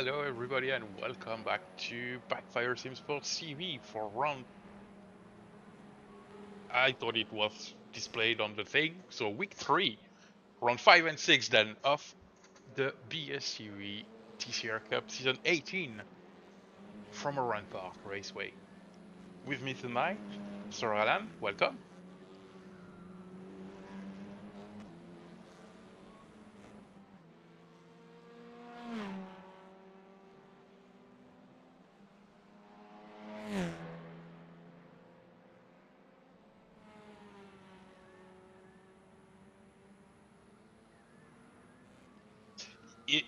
Hello everybody and welcome back to Backfire Simsport TV for round. I thought it was displayed on the thing, so week 3, round 5 and 6 then of the BSTV TCR Cup season 18 from Oran Park Raceway. With me tonight, Sir Alan, welcome.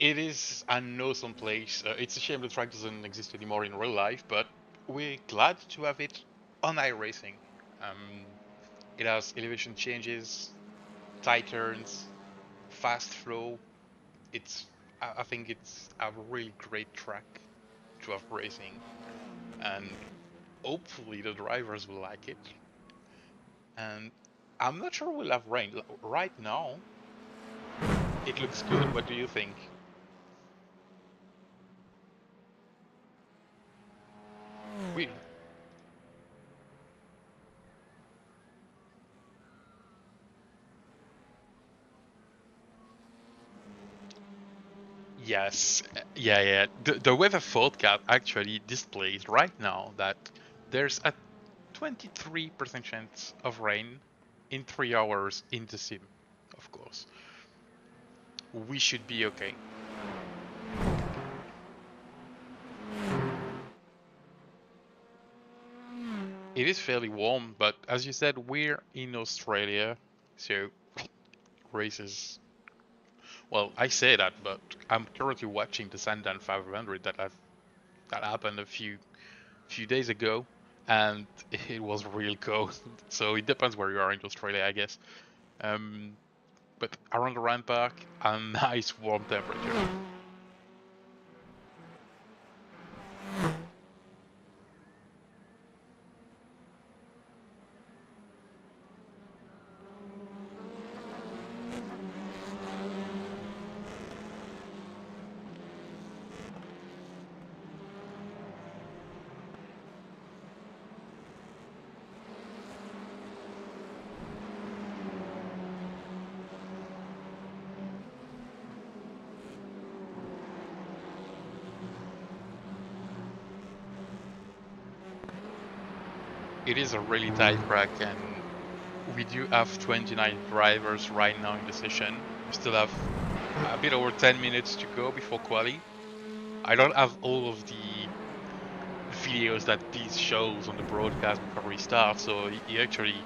It is, I know, some place. It's a shame the track doesn't exist anymore in real life, but we're glad to have it on iRacing. Um, it has elevation changes, tight turns, fast flow. I think it's a really great track to have racing, and hopefully the drivers will like it. And I'm not sure we'll have rain. Right now, it looks good. What do you think? We Yes, yeah. The weather forecast actually displays right now that there's a 23% chance of rain in 3 hours in the sim, of course. We should be okay. It is fairly warm, but as you said, we're in Australia, so races. Well, I say that, but I'm currently watching the Sandown 500 that happened a few days ago, and it was real cold. So it depends where you are in Australia, I guess. Um, but around the Rand Park, a nice warm temperature. It is a really tight track, and we do have 29 drivers right now in the session. We still have a bit over 10 minutes to go before quali. I don't have all of the videos that these shows on the broadcast before we start, so he actually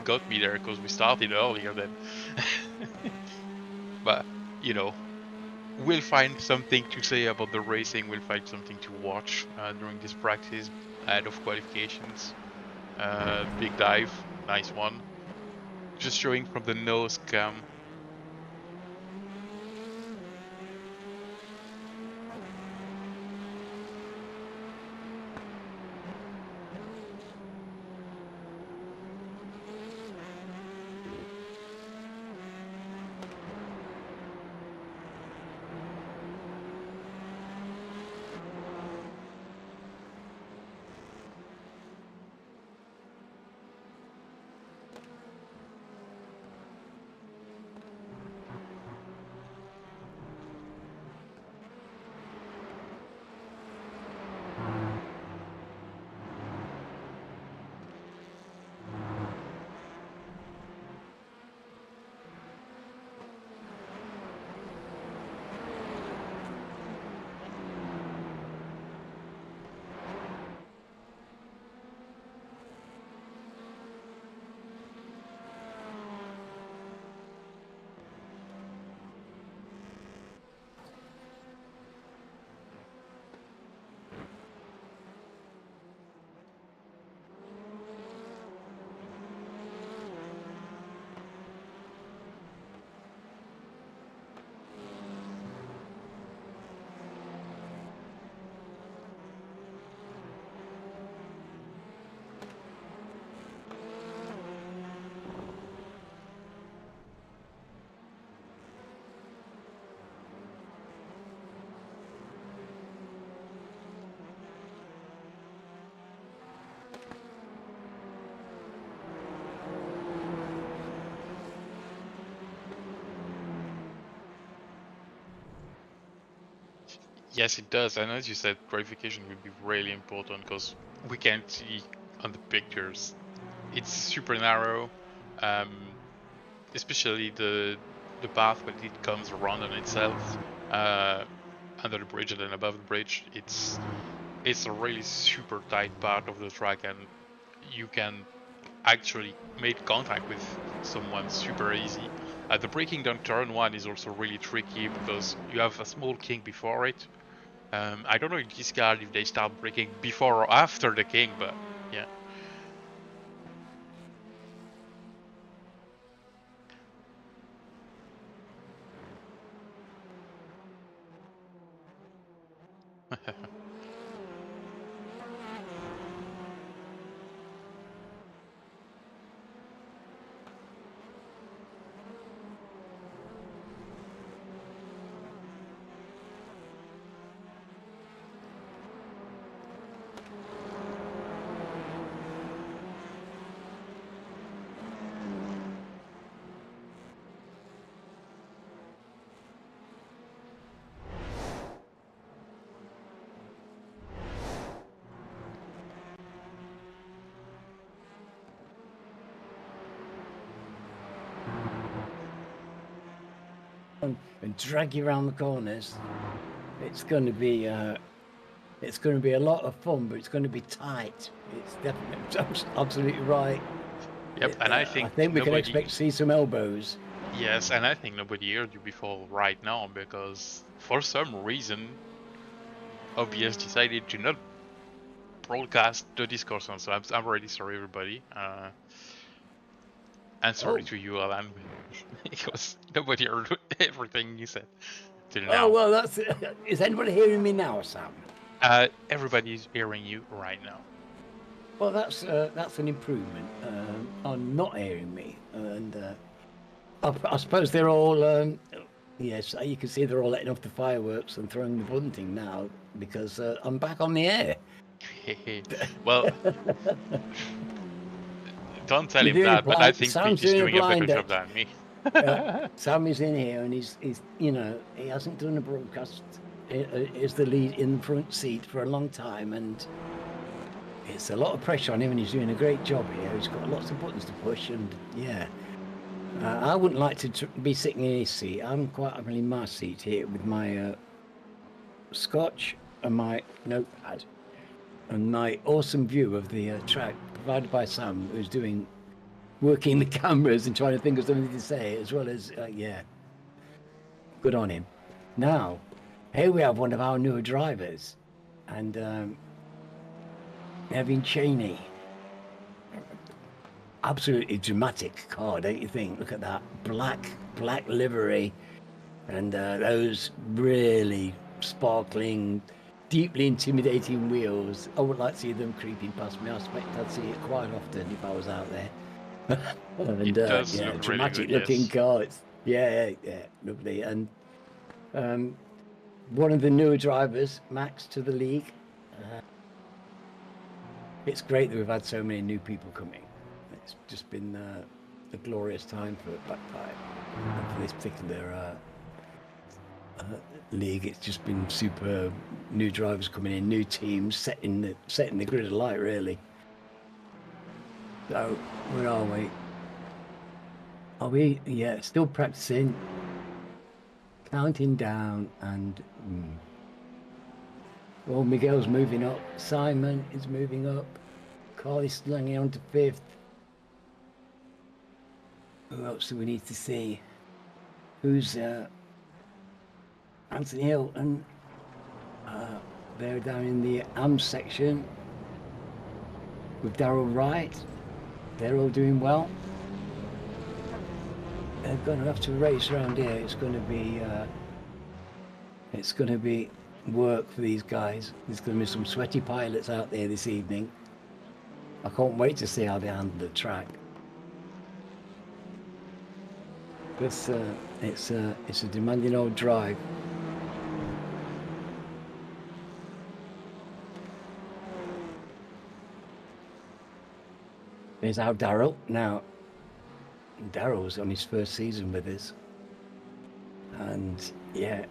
got me there because we started earlier than. But you know, we'll find something to say about the racing. We'll find something to watch during this practice ahead of qualifications. Big dive, nice one. Just showing from the nose cam. Yes, it does. And as you said, gravification will be really important because we can't see on the pictures. It's super narrow, um, especially the path when it comes around on itself, uh, under the bridge and then above the bridge. It's a really super tight part of the track, and you can actually make contact with someone super easy. The braking down turn one is also really tricky because you have a small kink before it. I don't know in this car if they start braking before or after the kink, but yeah. And drag you around the corners. It's going to be a lot of fun, but it's going to be tight. It's definitely absolutely right. Yep, and I I think think we can nobody. expect to see some elbows. Yes, and I think nobody heard you before right now because for some reason OBS decided to not broadcast the discussion. So I'm really sorry, everybody. And sorry to you, Alan, because nobody heard everything you said till Oh now. well, that's. Is anybody hearing me now, Sam? Everybody's hearing you right now. Well, that's an improvement on not hearing me, and I suppose they're all. Yes, you can see they're all letting off the fireworks and throwing the bunting now because I'm back on the air. Well, don't tell You're him doing a that, but I blind. think Pete Sam's is doing a doing a better blind job deck. than me. Sam is in here, and he's he hasn't done a broadcast as the lead in the front seat for a long time, and it's a lot of pressure on him, and he's doing a great job here. He's got lots of buttons to push, and yeah, I wouldn't like to be sitting in his seat. I'm quite happily in my seat here with my scotch and my notepad and my awesome view of the track provided by Sam, who's working the cameras and trying to think of something to say, as well as yeah, good on him. Now, here we have one of our newer drivers, and Evan Cheney. Absolutely dramatic car, don't you think? Look at that black livery, and those really sparkling, deeply intimidating wheels. I would like to see them creeping past me. I suspect I'd see it quite often if I was out there. And It does yeah, look really dramatic good, looking yes. car. Yeah, lovely. And one of the newer drivers, Max, to the league. It's great that we've had so many new people coming. It's just been a glorious time for Backfire and for this particular league. It's just been superb. New drivers coming in, new teams setting the grid alight, really. So where are we? Are we? Yeah, still practicing, counting down, and well, Miguel's moving up. Simon is moving up. Carly's hanging on to fifth. Who else do we need to see? Who's Anthony Hill and they're down in the AM section with Daryl Wright. They're all doing well. They're going to have to race around here. It's going to be work for these guys. There's going to be some sweaty pilots out there this evening. I can't wait to see how they handle the track. It's a demanding old drive. There's our Daryl. Now, Daryl's on his first season with us. And yeah,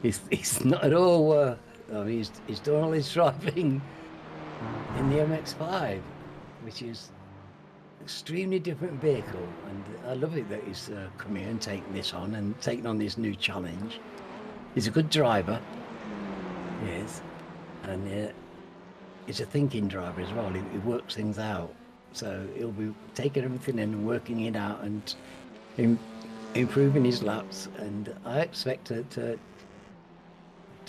He's not at all. I mean, he's done all his driving in the MX-5, which is extremely different vehicle, and I love it that he's come here and taken this on and taken on this new challenge. He's a good driver, yes, and he's a thinking driver as well. He works things out, so he'll be taking everything in and working it out and improving his laps. And I expect to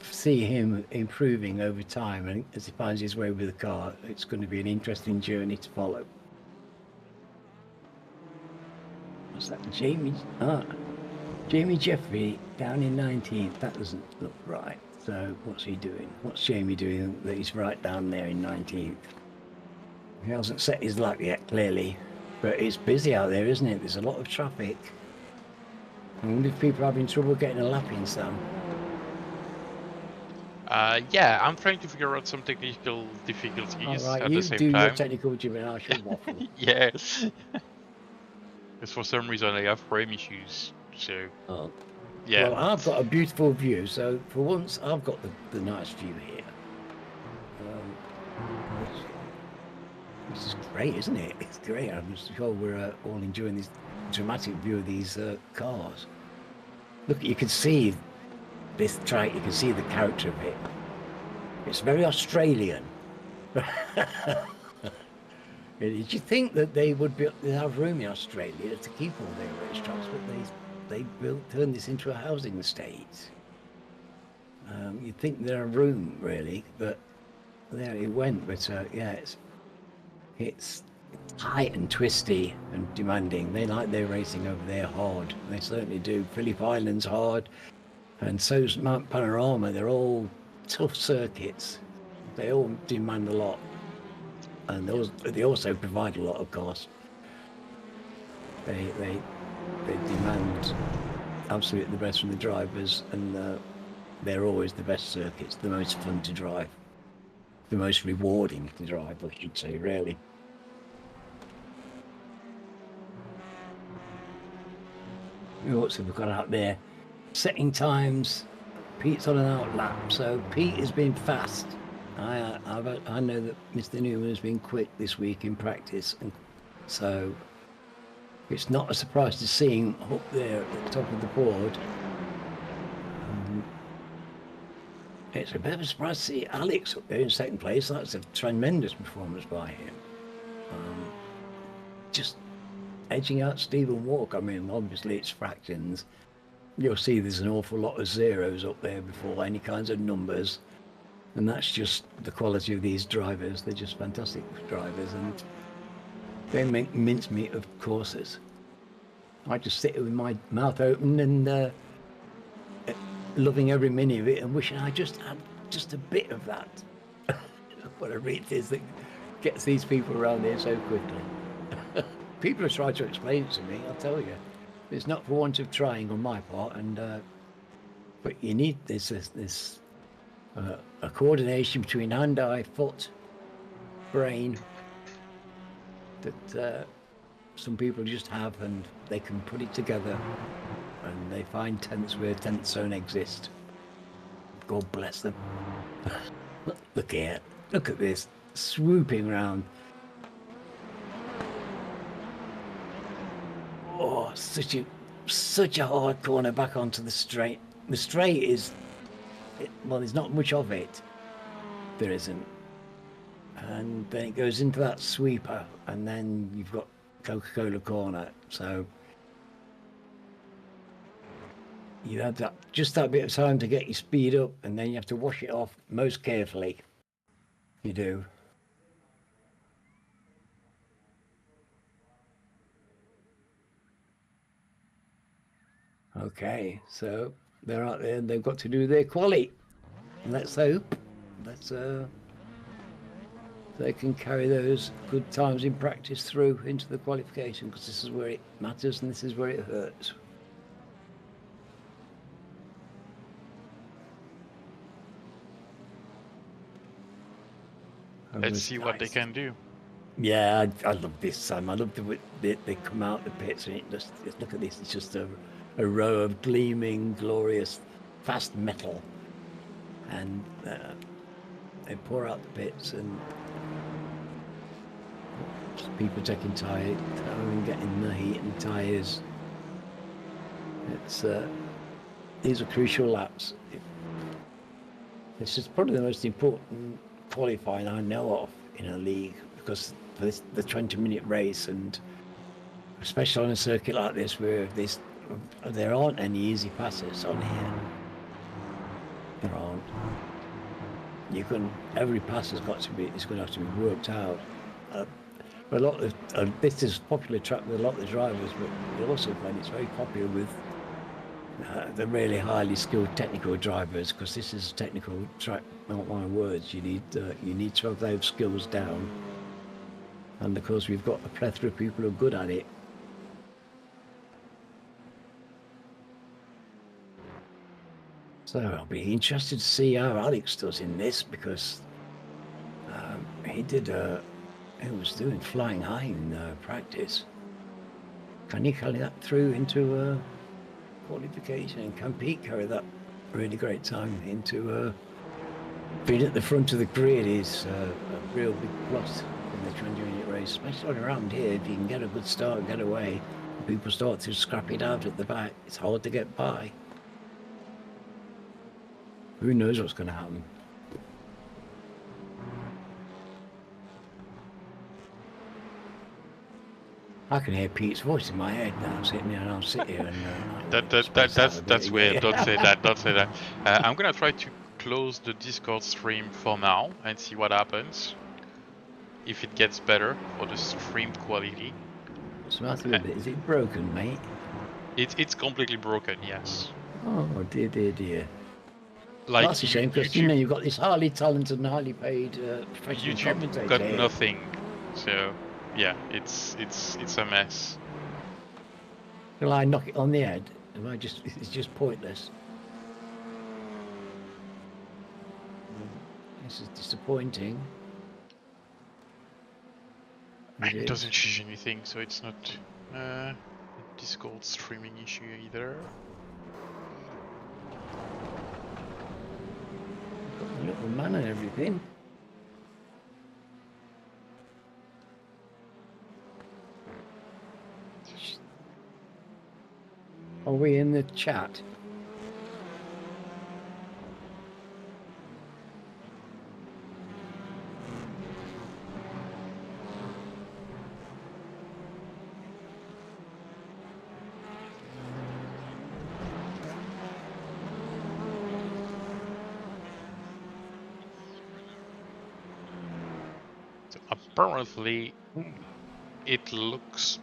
see him improving over time, and as he finds his way with the car, it's going to be an interesting journey to follow. What's that? Jamie Jeffrey down in 19th. That doesn't look right. So what's he doing? What's Jamie doing that he's right down there in 19th? He hasn't set his lap yet, clearly, but it's busy out there, isn't it? There's a lot of traffic. I wonder if people are having trouble getting a lap in, Sam. Yeah, I'm trying to figure out some technical difficulties All right, at you the same do time. your technical, Jimmy, and I shall waffle. Yeah. Because for some reason I have frame issues, so Oh. yeah. Well, I've got a beautiful view, so for once I've got the nice view here. Which is great, isn't it? It's great. I'm sure we're all enjoying this dramatic view of these cars. Look, you can see this track, you can see the character of it. It's very Australian. Did you think that they would have room in Australia to keep all their racetracks, but they turned this into a housing estate. You'd think there are room really, but there it went. But yeah, it's tight and twisty and demanding. They like their racing over there hard. They certainly do. Phillip Island's hard, and so's Mount Panorama. They're all tough circuits. They all demand a lot, and they also provide a lot of cost. They demand absolutely the best from the drivers, and they're always the best circuits, the most fun to drive, the most rewarding to drive, I should say, really. What have we got out there? Setting times. Pete's on an out lap, so Pete has been fast. I know that Mr. Newman has been quick this week in practice, and so it's not a surprise to see him up there at the top of the board. It's a bit of a surprise to see Alex up there in second place. That's a tremendous performance by him. Just edging out Stephen Walker. I mean, obviously it's fractions. You'll see there's an awful lot of zeros up there before any kinds of numbers. And that's just the quality of these drivers. They're just fantastic drivers, and they make mincemeat of courses. I just sit with my mouth open and loving every minute of it and wishing I just had just a bit of that. Whatever it is that gets these people around here so quickly. People have tried to explain it to me, I'll tell you. It's not for want of trying on my part, but you need this a coordination between hand-eye, foot, brain that some people just have, and they can put it together, and they find tenths where tenths don't exist. God bless them. Look here, look at this, swooping round. Oh, such a hard corner back onto the straight. The straight is, well, there's not much of it. There isn't. And then it goes into that sweeper, and then you've got Coca-Cola corner. So you have just that bit of time to get your speed up, and then you have to wash it off most carefully. You do. Okay, so they're out there, and they've got to do their quali. Let's hope they can carry those good times in practice through into the qualification, because this is where it matters and this is where it hurts. Let's see what they can do. Yeah, I love this, Sam. I love the way they come out the pits, and just look at this. It's just a row of gleaming, glorious fast metal, and they pour out the bits, and people taking time and getting the heat and tyres. It's these are crucial laps. This is probably the most important qualifying I know of in a league, because for the 20-minute race, and especially on a circuit like this where there aren't any easy passes on here. There aren't. Every pass it's going to have to be worked out. But a lot of this is a popular track with a lot of the drivers, but you also find it's very popular with the really highly skilled technical drivers, because this is a technical track. Not my words. You need to have those skills down, and of course we've got a plethora of people who are good at it. So I'll be interested to see how Alex does in this, because he was doing flying high in practice. Can he carry that through into qualification, and can Pete carry that really great time into being at the front of the grid is a real big plus in the 20-minute race, especially around here. If you can get a good start and get away, people start to scrap it out at the back, it's hard to get by. Who knows what's going to happen? I can hear Pete's voice in my head now, sitting there, and I'll sit here and... That's weird. Don't say that. Don't say that. I'm gonna try to close the Discord stream for now and see what happens. If it gets better for the stream quality. What's the matter with it? Is it broken, mate? It's completely broken. Yes. Oh dear, dear, dear. Like, that's a shame, because you know you've got this highly talented and highly paid professional commentator. YouTube got nothing, so yeah, it's a mess. Will I knock it on the head? It's just pointless. This is disappointing. It doesn't change anything, so it's not a Discord streaming issue either. Got a little man and everything. Are we in the chat? So apparently it looks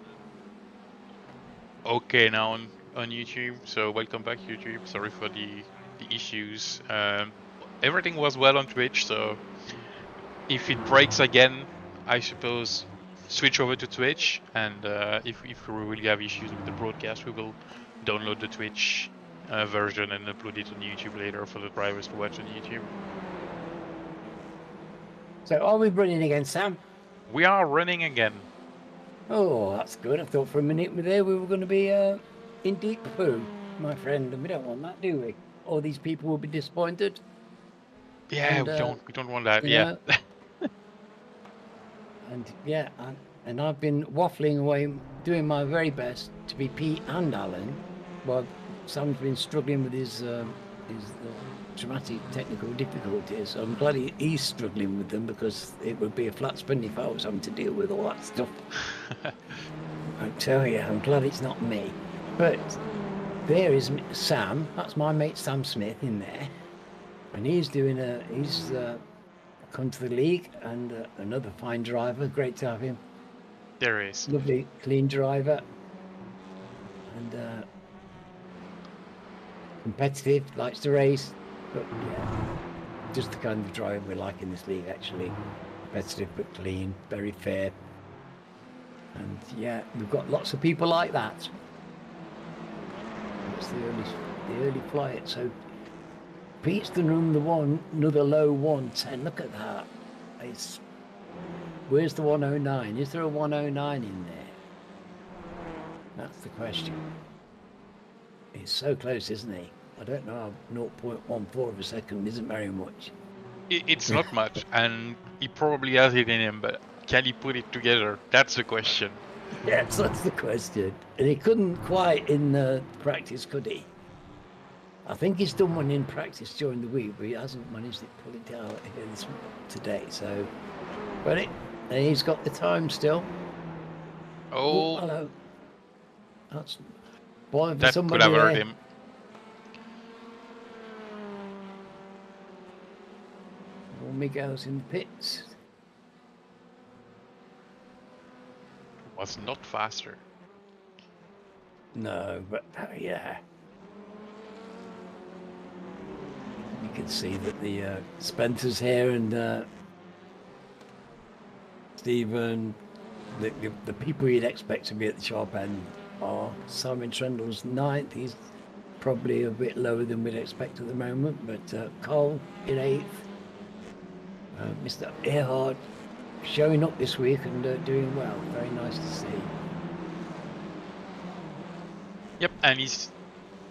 okay now on YouTube, so welcome back YouTube. Sorry for the issues. Everything was well on Twitch, so if it breaks again, I suppose switch over to Twitch, and if we really have issues with the broadcast, we will download the Twitch version and upload it on YouTube later for the drivers to watch on YouTube. So are we running again, Sam? We are running again. Oh, that's good. I thought for a minute we were going to be in deep poo, my friend, and we don't want that, do we? All these people will be disappointed. Yeah, and, we don't want that. Yeah. And yeah, and I've been waffling away, doing my very best to be Pete and Alan, while Sam's been struggling with his dramatic technical difficulties. I'm glad he's struggling with them, because it would be a flat spin if I was having to deal with all that stuff. I tell you, I'm glad it's not me. But there is Sam. That's my mate Sam Smith in there, and he's come to the league, and another fine driver. Great to have him. There is. Lovely, clean driver, and competitive, likes to race. But yeah, just the kind of driver we like in this league, actually. Competitive but clean, very fair. And yeah, we've got lots of people like that. That's the early flight. So Pete's the number one, another low 110. Look at that. Where's the 109? Is there a 109 in there? That's the question. He's so close, isn't he? I don't know, 0.14 of a second isn't very much. It's not much, and he probably has it in him, but can he put it together? That's the question. Yes, that's the question. And he couldn't quite in practice, could he? I think he's done one in practice during the week, but he hasn't managed to pull it out today. So, but and he's got the time still. Oh, Oh, hello. That's boy for that could somebody have hurt there. him. Well, Miguel's in the pits. Was not faster. No, but yeah. You can see that the Spencer's here and Stephen, the people you'd expect to be at the sharp end are Simon Trundle's ninth. He's probably a bit lower than we'd expect at the moment, but Cole in eighth. Mr. Earhart showing up this week and doing well. Very nice to see. Yep, and is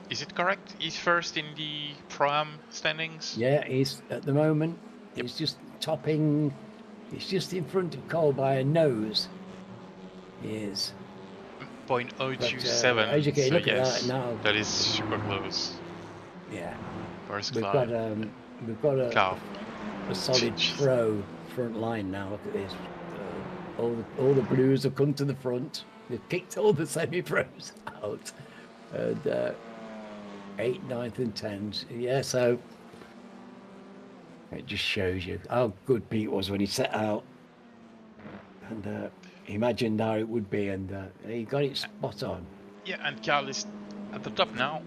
it correct? He's first in the Pro-Am standings? Yeah, he's at the moment, Yep. he's just topping, he's just in front of Cole by a nose. He is. 0.027. As you can So look yes, at that now. that is super close. Yeah. Where's We've Clive? got Carl. a solid pro front line now. Look at this. All the blues have come to the front. They've kicked all the semi-pros out. And 8th, 9th and 10th. Yeah, so it just shows you how good Pete was when he set out. And imagined how it would be, and he got it spot on. Yeah, and Carl is at the top now.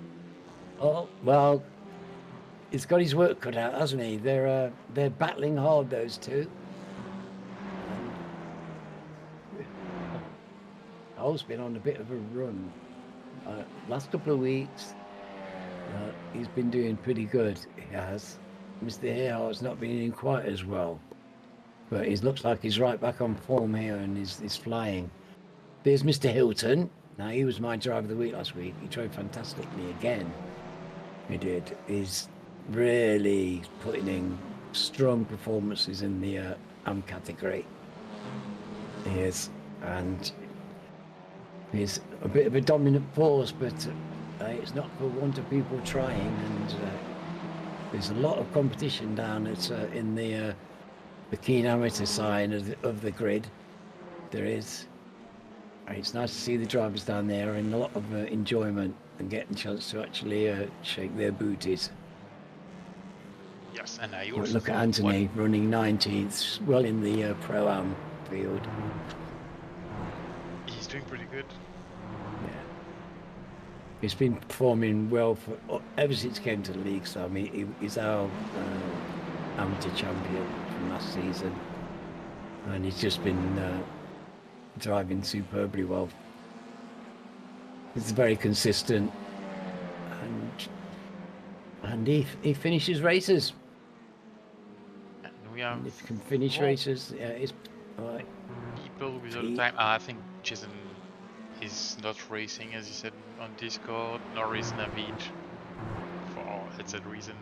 Oh, well, he's got his work cut out, hasn't he? They're battling hard, those two. Cole's been on a bit of a run. Last couple of weeks, he's been doing pretty good. He has. Mr. Earhart's not been in quite as well, but he looks like he's right back on form here and he's flying. There's Mr. Hilton. Now, he was my driver of the week last week. He drove fantastically again. He did. He's really putting in strong performances in the AM category. He is. And he's a bit of a dominant force, but it's not for want of people trying. And there's a lot of competition down in the keen amateur side of the grid. There is. It's nice to see the drivers down there and a lot of enjoyment and getting a chance to actually shake their booties. Yes, and I also Look at Anthony running 19th, well in the Pro-Am field. He's doing pretty good. Yeah. He's been performing well ever since he came to the league. So I mean, he's our amateur champion from last season, and he's just been driving superbly well. He's very consistent, and he finishes races. And we have And if you can finish races, yeah, it's all right. people with all the time. I think Jason is not racing, as he said on Discord, nor is Navid for it's a reason.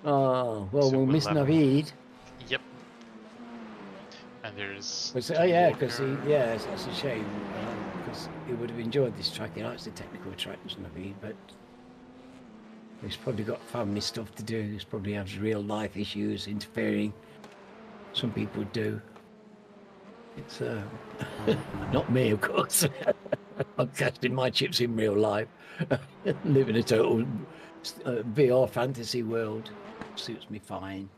Oh, well, So we'll miss Navid. Yep. And there's. Because that's a shame. Because he would have enjoyed this track. You know, it's a technical track, Navid, but he's probably got family stuff to do. He's probably has real life issues interfering. Some people do. It's not me, of course. I'm casting my chips in real life, living a total VR fantasy world. Suits me fine.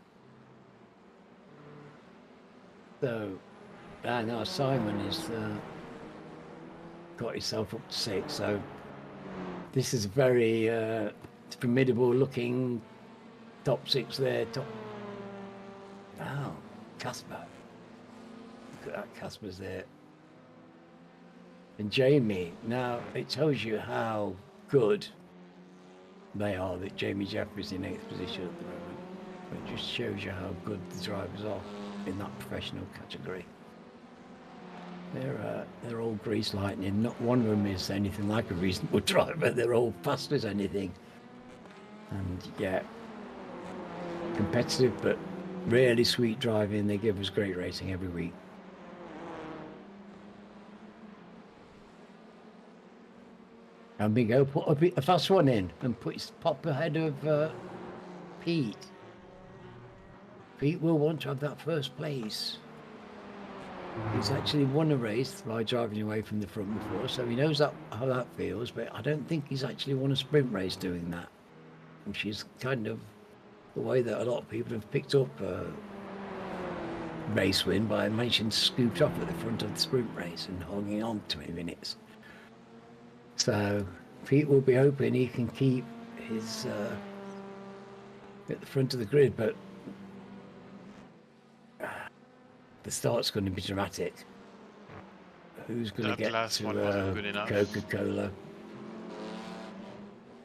So, now Simon is got himself up to 6. So this is a very formidable looking top 6 there. Wow, Casper. Look at that, Casper's there. And Jamie. Now it tells you how good they are that Jamie Jeffrey's in 8th position at the moment. It just shows you how good the drivers are in that professional category. They're all grease lightning. Not one of them is anything like a reasonable driver. They're all fast as anything. And yeah, competitive, but really sweet driving. They give us great racing every week. And we go put a fast one in and pop ahead of Pete. Pete will want to have that first place. He's actually won a race by driving away from the front before, so he knows how that feels, but I don't think he's actually won a sprint race doing that. Which is kind of the way that a lot of people have picked up race win by managing to scoot off at the front of the sprint race and holding on 20 minutes. So Pete will be hoping he can keep his at the front of the grid, but the start's going to be dramatic. Who's going to That get last one wasn't good to enough. Coca-Cola?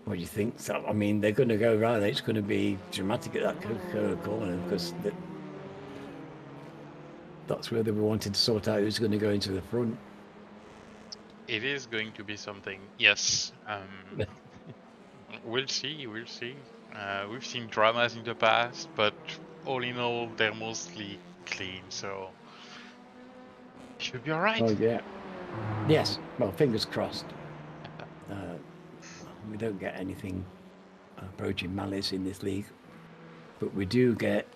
What do you think? So, I mean, they're going to go around. It's going to be dramatic at that Coca-Cola corner because that's where they were wanting to sort out who's going to go into the front. It is going to be something. Yes. We'll see. We'll see. We've seen dramas in the past, but all in all, they're mostly clean, so should be all right. Oh yeah. Yes. Well, fingers crossed. We don't get anything approaching malice in this league, but we do get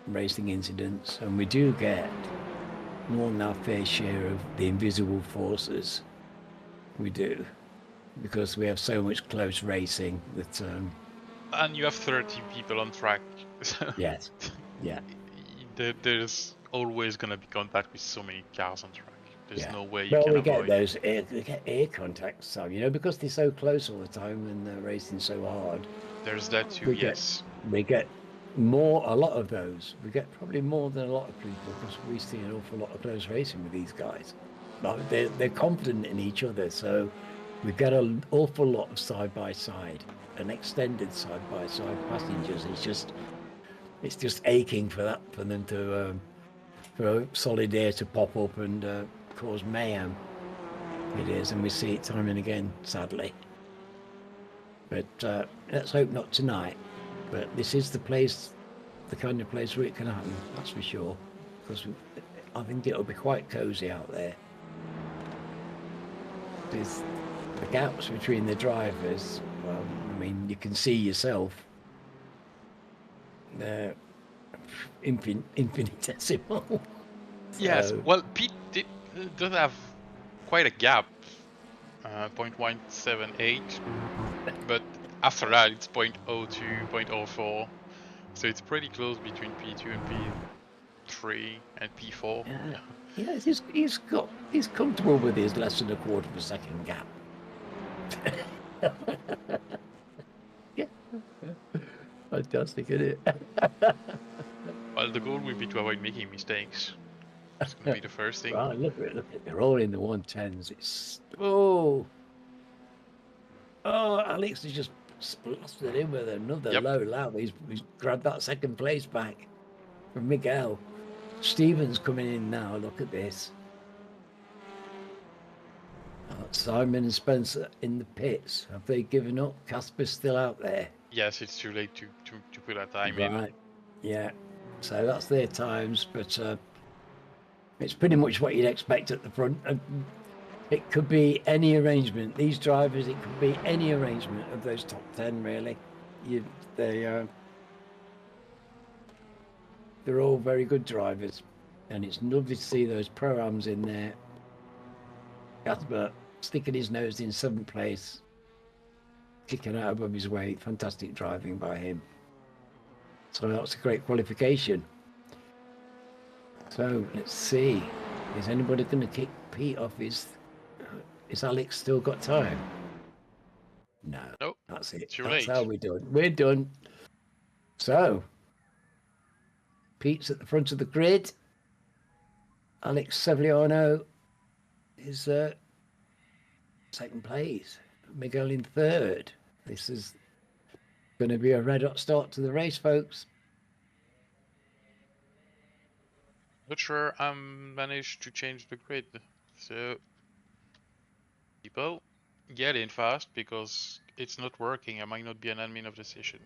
racing incidents, and we do get more than our fair share of the invisible forces. We do, because we have so much close racing that. And you have 30 people on track. Yes. Yeah. There's always gonna be contact with so many cars on track. There's no way you well, can we avoid. get those air contacts, so because they're so close all the time and they're racing so hard. There's that too. Yes. We get a lot of those. We get probably more than a lot of people because we see an awful lot of close racing with these guys. Like they're confident in each other, so we get an awful lot of side by side, an extended side by side passengers. It's just aching for them to for solid air to pop up and cause mayhem. It is, and we see it time and again, sadly. But let's hope not tonight. But this is the kind of place where it can happen, that's for sure. Because I think it'll be quite cosy out there. There's the gaps between the drivers. Well, I mean, you can see yourself. They're infinitesimal. Yes. Well, Pete does have quite a gap, 0.178, but after that it's 0.02, 0.04. So it's pretty close between P2 and P3 and P4. Yeah, he's comfortable with his less than a quarter of a second gap. Yeah. Fantastic, isn't it? Well, the goal will be to avoid making mistakes. That's going to be the first thing. Right, look at it. They're all in the 110s. It's Alex has just blasted in with another low lap. He's grabbed that second place back from Miguel. Stevens coming in now. Look at this. Simon and Spencer in the pits. Have they given up? Casper's still out there. Yes, it's too late to put that time in. Right. Yeah. So that's their times, but it's pretty much what you'd expect at the front. It could be any arrangement. These drivers, it could be any arrangement of those top 10, really. They're all very good drivers, and it's lovely to see those pro-ams in there. Casper sticking his nose in 7th place, kicking out above his weight. Fantastic driving by him. So that's a great qualification. So let's see. Is anybody going to kick Pete off his... Is Alex still got time? No. Nope. That's it. Too That's late. how we're done. We're done. So, Pete's at the front of the grid. Alex Sevillano is 2nd place. Miguel in 3rd. This is going to be a red hot start to the race, folks. Not sure I managed to change the grid So people, get in fast because it's not working. I might not be an admin of the session.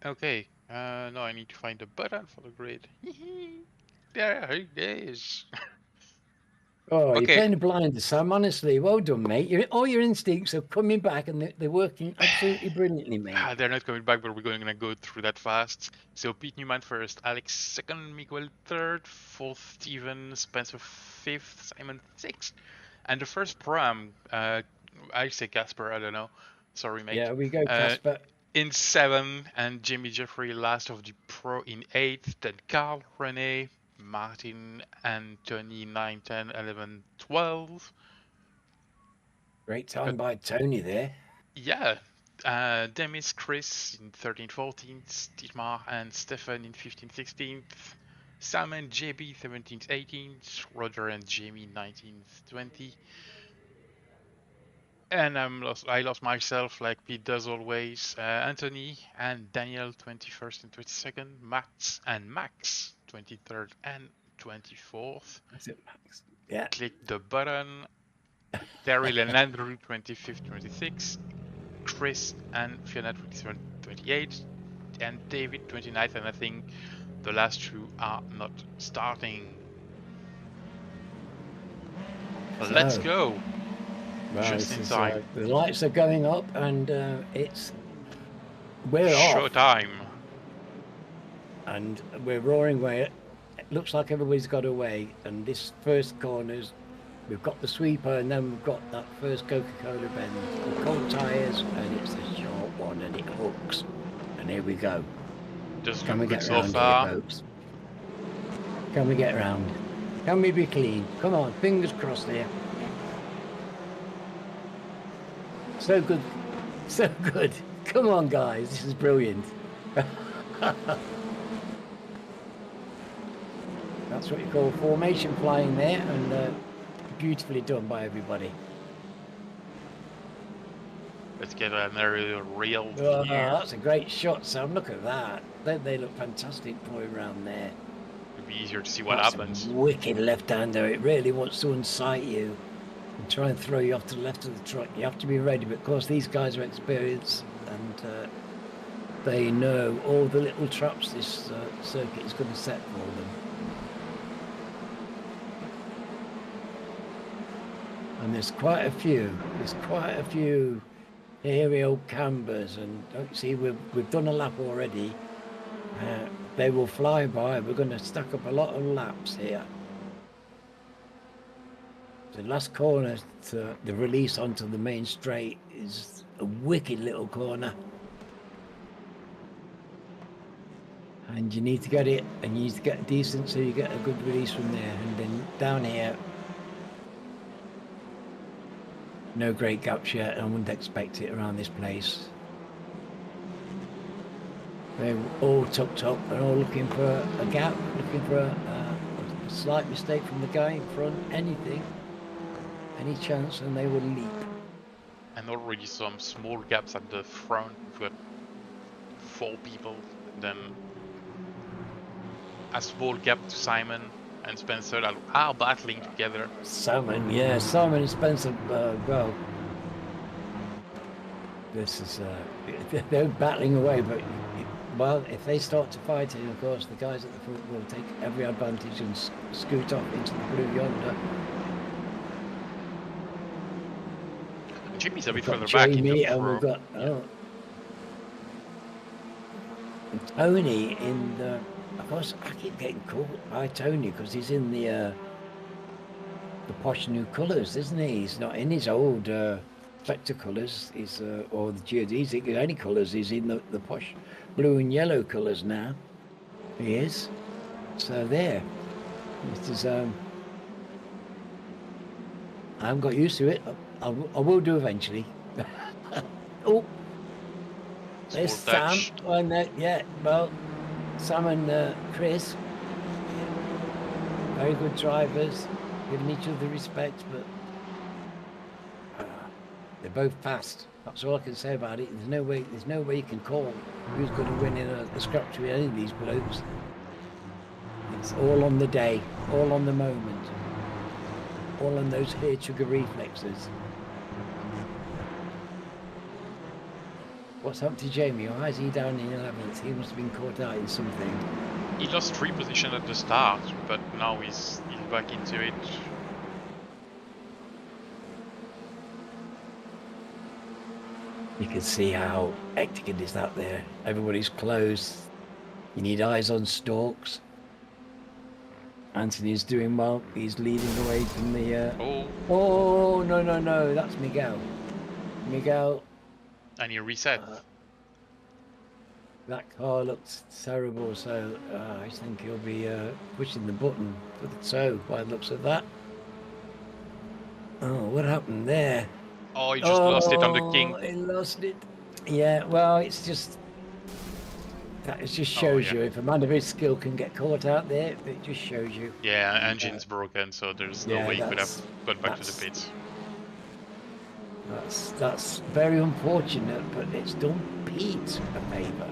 Okay, now I need to find the button for the grid. There it is. Oh, you're Okay, playing the blinder, Sam. Honestly, well done, mate. All your instincts are coming back, and they're working absolutely brilliantly, mate. they're not coming back, but we're going to go through that fast. So Pete Newman first, Alex second, Miguel third, fourth Steven, Spencer fifth, Simon sixth, and the first pram. I say Casper, I don't know. Sorry, mate. Yeah, we go, Uh, Casper. in seven, and Jimmy Jeffrey last of the pro in eighth. Then Carl, Rene, Martin, Anthony 9, 10, 11, 12. Great I got time by Tony there. Yeah, Demis, Chris in 13th, 14th, Dietmar and Stefan in 15th, 16th, Sam and JB 17th, 18th, Roger and Jamie 19th, 20th, and I lost myself like Pete does always. Anthony and Daniel 21st and 22nd, Max 23rd and 24th. That's it, Max. Yeah. Click the button. Daryl and Andrew 25th, 26th. Chris and Fiona 27th, 28th, and David 29th, and I think the last two are not starting. So, Let's go. Well, Just in time. the lights are going up, and we're off, Showtime. and we're roaring away. It looks like everybody's got away, and this first corner's we've got the sweeper, and then we've got that first Coca-Cola bend. The cold tires, and it's a short one, and it hooks. And here we go. Just Can we good get so round far. here, folks? Can we get round? Can we be clean? Come on, fingers crossed here. So good, so good. Come on, guys, this is brilliant. That's what you call formation flying there, and beautifully done by everybody. Let's get another real Oh, view. that's a great shot, Sam. Look at that. They look fantastic going around there. It'll be easier to see what That's happens. a wicked left-hander. It really wants to incite you and try and throw you off to the left of the truck. You have to be ready, but of course these guys are experienced, and they know all the little traps this circuit is going to set for them. And there's quite a few. There's quite a few aerial cambers, and don't see we've done a lap already. They will fly by. We're going to stack up a lot of laps here. The last corner to the release onto the main straight is a wicked little corner, and you need to get it, and you need to get decent so you get a good release from there. And then down here, no great gaps yet. I wouldn't expect it around this place. They're all tucked up and all looking for a gap, looking for a slight mistake from the guy in front, anything, any chance, and they will leap. And already some small gaps at the front. We've got 4 people. Then a small gap to Simon and Spencer that are battling together. Simon, yeah, Simon and Spencer, well, this is, they're battling away, but, well, if they start to fight it, of course, the guys at the front will take every advantage and scoot off into the blue yonder. Jimmy's a bit We've got further back in Jamie, the and we've got and Tony in the. Of course, I keep getting called by Tony because he's in the posh new colours, isn't he? He's not in his old Vector colours. He's or the geodesic any colours. He's in the posh blue and yellow colours now. He is. So there. This is. I haven't got used to it. I will do eventually. Oh, there's Sam. On that, yeah. Well, Sam and Chris, very good drivers, giving each other respect, but they're both fast. That's all I can say about it. There's no way you can call who's going to win in a scrap with any of these blokes. It's all on the day, all on the moment, all on those hair trigger reflexes. What's happened to Jamie? Why is he down in 11th? He must have been caught out in something. He lost 3 positions at the start, but now he's back into it. You can see how hectic it is out there. Everybody's closed. You need eyes on stalks. Anthony's doing well. He's leading away from the... Oh, no. That's Miguel. Miguel. And he reset. That car looks terrible, so I think he'll be pushing the button for the toe by the looks of that. Oh, what happened there? Oh, he just lost it on the king. He lost it. Yeah, well, it's just... That just shows you, if a man of his skill can get caught out there, it just shows you. Yeah, engine's broken, so there's no way he could have gone back to the pits. That's very unfortunate, but it's done Pete a favour.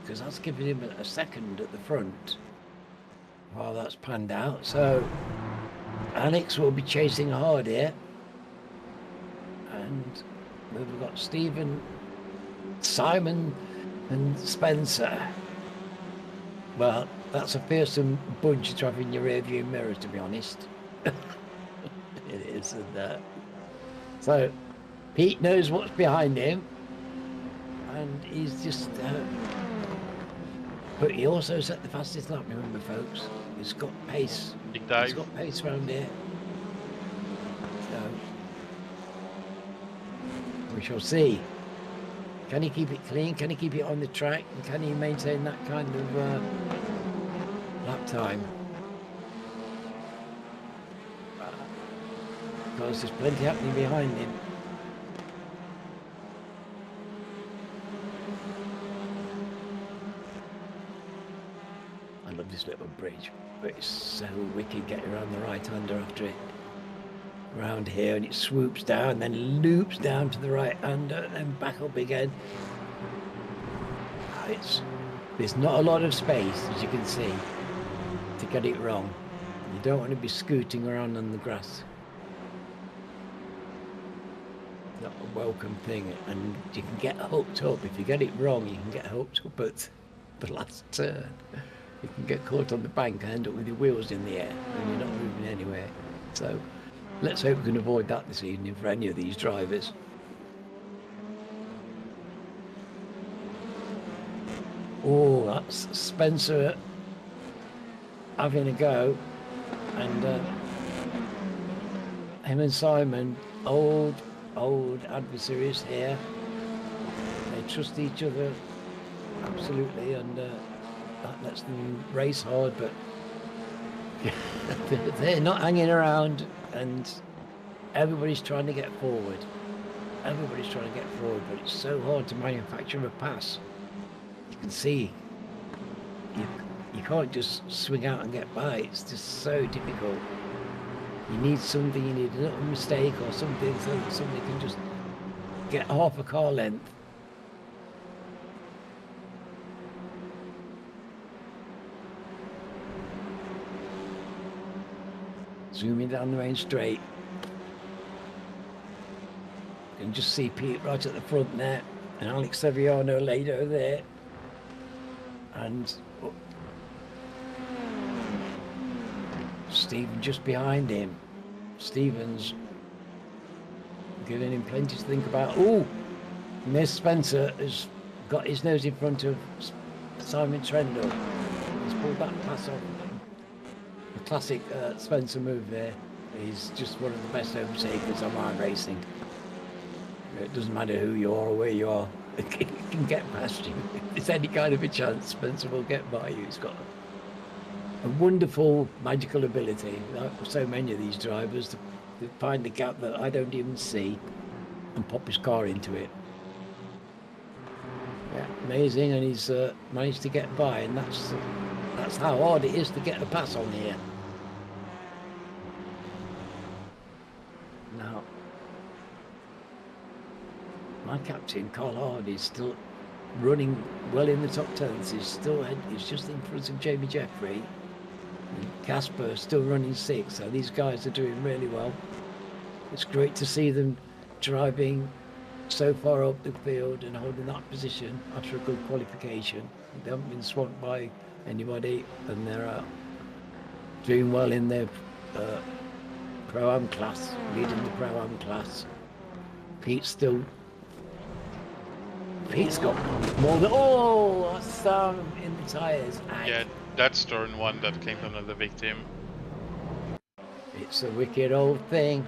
Because that's giving him a second at the front while that's panned out. So Alex will be chasing hard here. And we've got Stephen, Simon and Spencer. Well, that's a fearsome bunch to have in your rearview mirror, to be honest. It is. And, so Pete knows what's behind him. And he's just... but he also set the fastest lap, remember, folks. He's got pace. Big dive. He's got pace around here. So we shall see. Can he keep it clean? Can he keep it on the track? And can he maintain that kind of lap time? Because there's plenty happening behind him. I love this little bridge, but it's so wicked getting around the right-hander after it. Around here, and it swoops down, then loops down to the right-hander, then back up again. There's not a lot of space, as you can see, to get it wrong. You don't want to be scooting around on the grass. Not a welcome thing, and you can get hooked up. If you get it wrong, you can get hooked up at the last turn. You can get caught on the bank and end up with your wheels in the air, and you're not moving anywhere. So let's hope we can avoid that this evening for any of these drivers. Oh, that's Spencer having a go, and him and Simon, old adversaries here. They trust each other absolutely, and that lets them race hard, but they're not hanging around, and everybody's trying to get forward. Everybody's trying to get forward, but it's so hard to manufacture a pass. You can see you can't just swing out and get by. It's just so difficult. You need something, you need a little mistake or something so that somebody can just get half a car length. Zooming down the main straight. You can just see Pete right at the front there, and Alex Sevillano later there. And Stephen just behind him. Stephen's giving him plenty to think about. Oh, Miss Spencer has got his nose in front of Simon Trendle. He's pulled that pass off. The classic Spencer move there. He's just one of the best overtakers on iRacing. It doesn't matter who you are or where you are. It can get past you. If there's any kind of a chance, Spencer will get by you. He's got a wonderful magical ability, like so many of these drivers, to find the gap that I don't even see and pop his car into it. Yeah, amazing, and he's managed to get by, and that's how hard it is to get a pass on here. Now, my captain, Carl Hardy, is still running well in the top tens. He's just in front of Jamie Jeffrey. Casper still running 6th, so these guys are doing really well. It's great to see them driving so far up the field and holding that position after a good qualification. They haven't been swamped by anybody, and they're doing well in their Pro-Am class, leading the Pro-Am class. Pete's got more than, that's in the tyres. Yeah, that's turn 1 that came from another victim. It's a wicked old thing.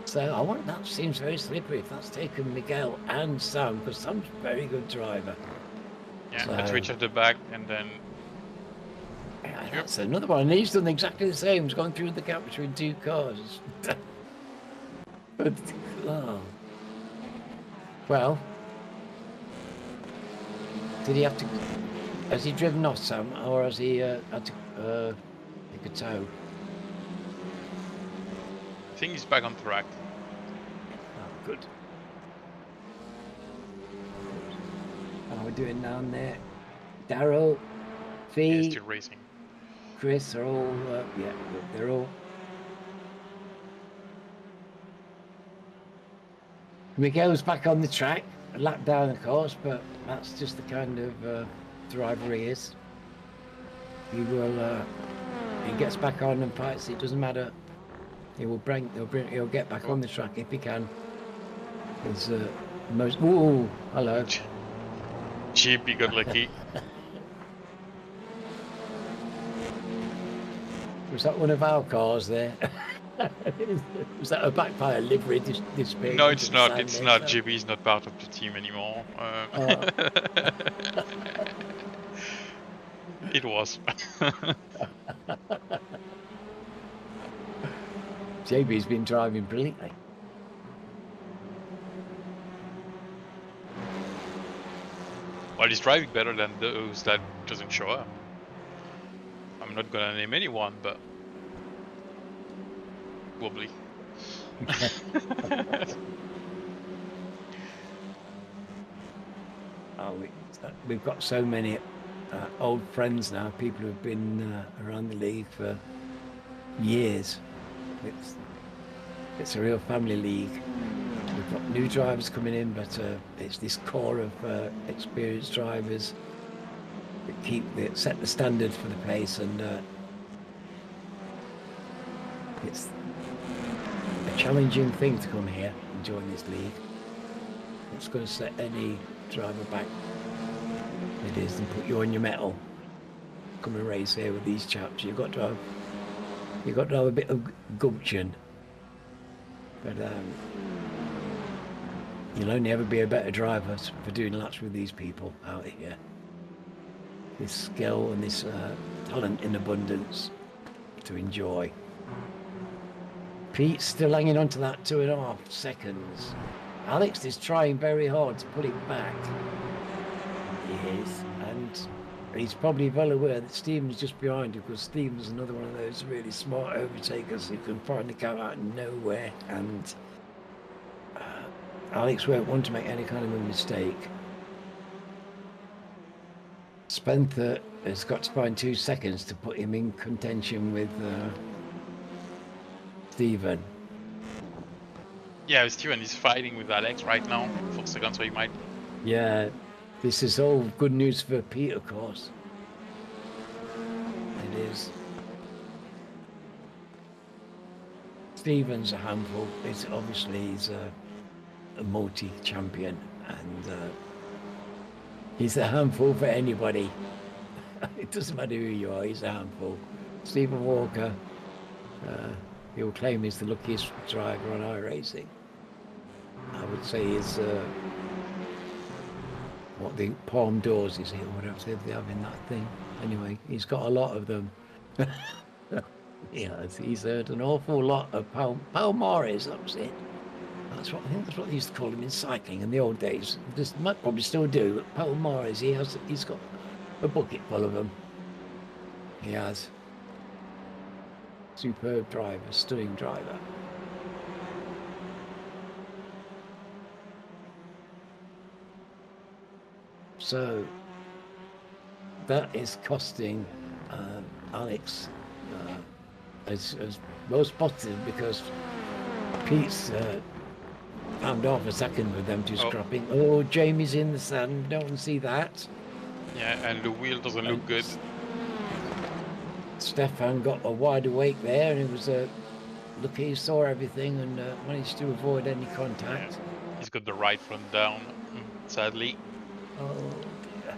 So that seems very slippery if that's taken Miguel and Sam, because Sam's a very good driver. Yeah, let's reach at the back and then... Yeah, that's another one. And he's done exactly the same. He's gone through the gap between 2 cars. But, well, did he have to... Has he driven off, Sam, or has he had to take a tow? I think he's back on track. Oh, good. How are we doing down there? Darryl, Fee, Yeah, still racing. Chris are all, yeah, they're all. Miguel's back on the track, a lap down, of course, but that's just the kind of driver he is. He will, he gets back on and fights. It doesn't matter. He'll get back on the track if he can. It's most. Ooh, hello. Cheap, you got lucky. Was that one of our cars there? Was that a Backfire livery display? No, it's not. It's not. GB is not part of the team anymore. It was. JB's been driving brilliantly. Well, he's driving better than those that doesn't show up. I'm not gonna name anyone, but wobbly. We've got so many old friends now, people who've been around the league for years. It's a real family league. We've got new drivers coming in, but it's this core of experienced drivers that set the standard for the pace, and it's a challenging thing to come here and join this league. It's going to set any driver back. It is, and put you on your mettle. Come and race here with these chaps. You've got to have a bit of gumption. But you'll only ever be a better driver for doing laps with these people out here. This skill and this talent in abundance to enjoy. Pete's still hanging on to that 2.5 seconds. Alex is trying very hard to pull it back. He is, and he's probably well aware that Stephen's just behind him, because Stephen's another one of those really smart overtakers who can find the car out of nowhere, and Alex won't want to make any kind of a mistake. Spencer has got to find 2 seconds to put him in contention with Stephen. Yeah, Stephen is fighting with Alex right now for seconds, so he might. Yeah, this is all good news for Pete, of course. It is. Stephen's a handful. He's a multi-champion, and he's a handful for anybody. It doesn't matter who you are, he's a handful. Stephen Walker, he'll claim he's the luckiest driver on iRacing. I would say he's what the Palm Doors is it, or whatever they have in that thing. Anyway, he's got a lot of them. Yeah, he's heard an awful lot of Palmares, that was it. I think that's what they used to call him in cycling in the old days. Just might probably still do, but Palmares, he's got a bucket full of them. He has. Superb driver, stunning driver. So that is costing Alex as most positive, because Pete's found off a second with them two scrapping. Oh, Jamie's in the sand. Don't see that. Yeah, and the wheel doesn't look good. Stefan got a wide awake there, and it was lucky he saw everything and managed to avoid any contact. Yeah. He's got the right front down, sadly. Oh dear.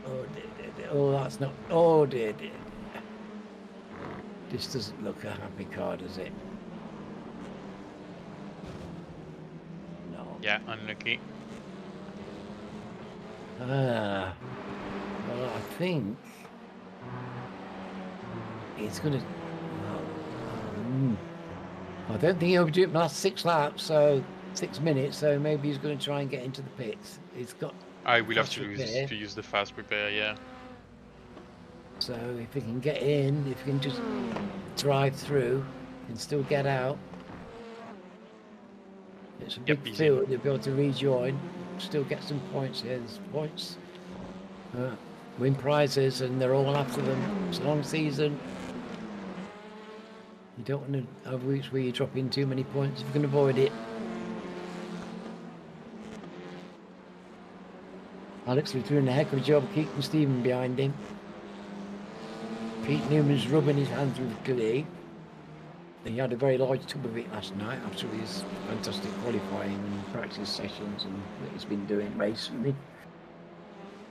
Oh dear. Oh, that's not. Oh dear. This doesn't look a happy car, does it? No. Yeah, unlucky. Well, I think it's going to. I don't think he'll be doing the last 6 laps, so 6 minutes. So maybe he's going to try and get into the pits. He's got. I will have to use the fast repair, yeah. So if he can get in, if he can just drive through, and still get out. It's a big field. They'll be able to rejoin, still get some points here. There's points, win prizes, and they're all after them. It's a long season. You don't want to have weeks where you drop in too many points if you can avoid it. Alex was doing a heck of a job keeping Stephen behind him. Pete Newman's rubbing his hands with glee. He had a very large tub of it last night after his fantastic qualifying and practice sessions and that he's been doing recently.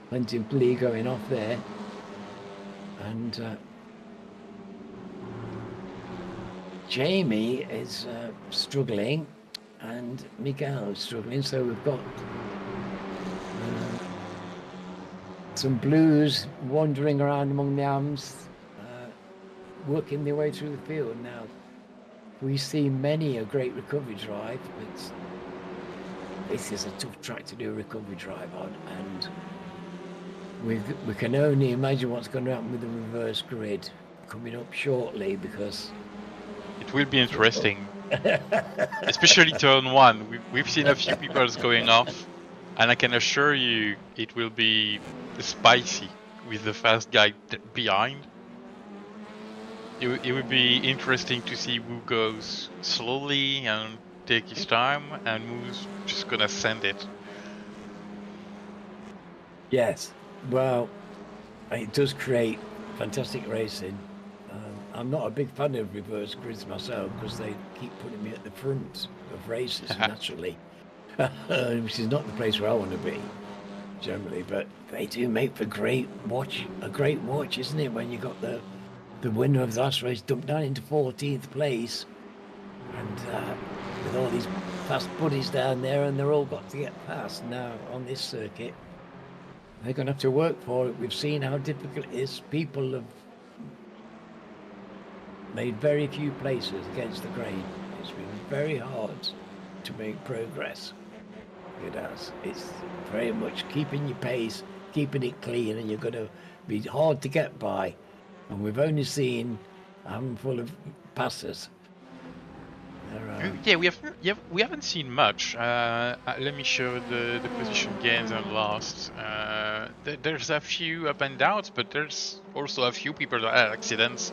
Plenty of glee going off there. And Jamie is struggling and Miguel is struggling, so we've got some blues wandering around among the arms, working their way through the field. Now, we see many a great recovery drive, but this is a tough track to do a recovery drive on, and we can only imagine what's going to happen with the reverse grid coming up shortly, because it will be interesting. Especially turn 1. We've seen a few people going off, and I can assure you it will be spicy with the fast guy behind. It would be interesting to see who goes slowly and take his time, and who's just gonna send it. Yes, well, it does create fantastic racing. I'm not a big fan of reverse grids myself, because they keep putting me at the front of races naturally, which is not the place where I want to be generally. But they do make for a great watch, isn't it, when you got the winner of the last race dumped down into 14th place, and with all these fast buddies down there, and they're all got to get past now on this circuit. They're going to have to work for it. We've seen how difficult it is. People have made very few places against the grain. It's been very hard to make progress. It has. It's very much keeping your pace, keeping it clean, and you're going to be hard to get by. And we've only seen a handful of passes. Yeah, we haven't seen much. Let me show the position gains and lost. There's a few up and downs, but there's also a few people that had accidents.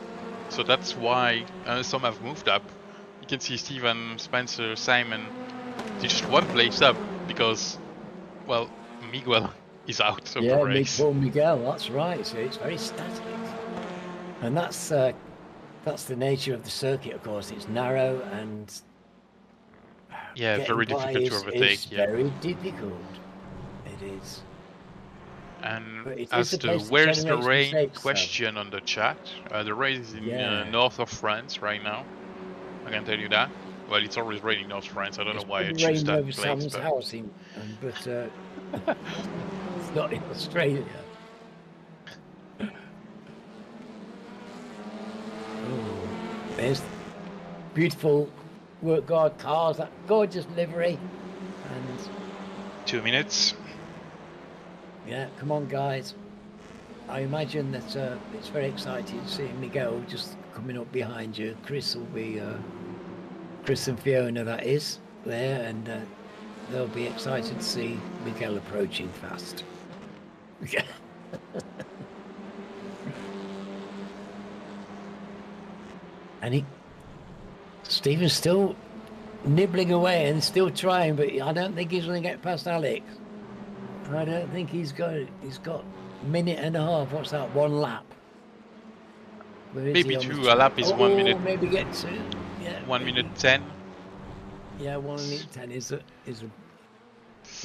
So that's why some have moved up. You can see Steven, Spencer, Simon, they're just one place up because, well, Miguel is out of the race. Yeah, Miguel, that's right. So it's very static. And that's the nature of the circuit, of course. It's narrow and very difficult to overtake. It's very difficult. It is. And as to where's the rain question on the chat, the rain is in north of France right now. I can tell you that. Well, it's always raining north of France. I don't know why I choose that place. Sam's house, but it's not in Australia. There's beautiful work guard cars, that gorgeous livery, and 2 minutes. Yeah, come on, guys. I imagine that it's very exciting seeing Miguel just coming up behind you. Chris will be, Chris and Fiona, that is, there, and they'll be excited to see Miguel approaching fast. and Stephen's still nibbling away and still trying, but I don't think he's going to get past Alex. I don't think he's got a minute and a half. What's that? One lap. Where is Maybe he on the 2. A lap is 1 minute. Maybe get 2. Yeah, 1 maybe. minute 10. Yeah, 1:10 is a.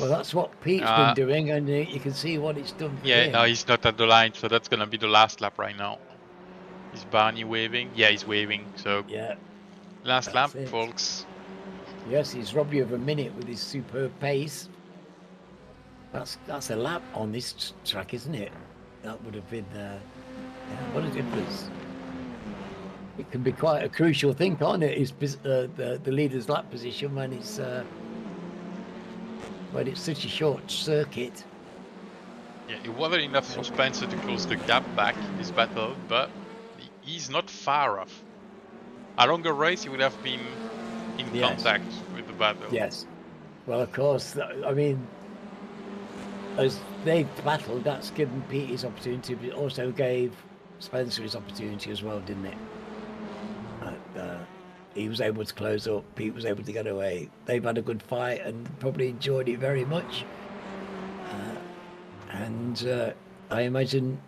Well, that's what Pete's been doing, and you can see what it's done for him. No, he's not at the line, so that's gonna be the last lap right now. Is Barney waving? Yeah, he's waving. So yeah, last lap, folks. Yes, he's robbed you of a minute with his superb pace. That's a lap on this track, isn't it? That would have been. What a difference! It can be quite a crucial thing, can't it? Is the leader's lap position when it's such a short circuit. Yeah, it wasn't enough for Spencer to close the gap back in this battle, but he's not far off. A longer race, he would have been in contact with the battle. Yes. Well, of course. I mean, as they battled, that's given Pete his opportunity, but it also gave Spencer his opportunity as well, didn't it? He was able to close up. Pete was able to get away. They've had a good fight and probably enjoyed it very much. And I imagine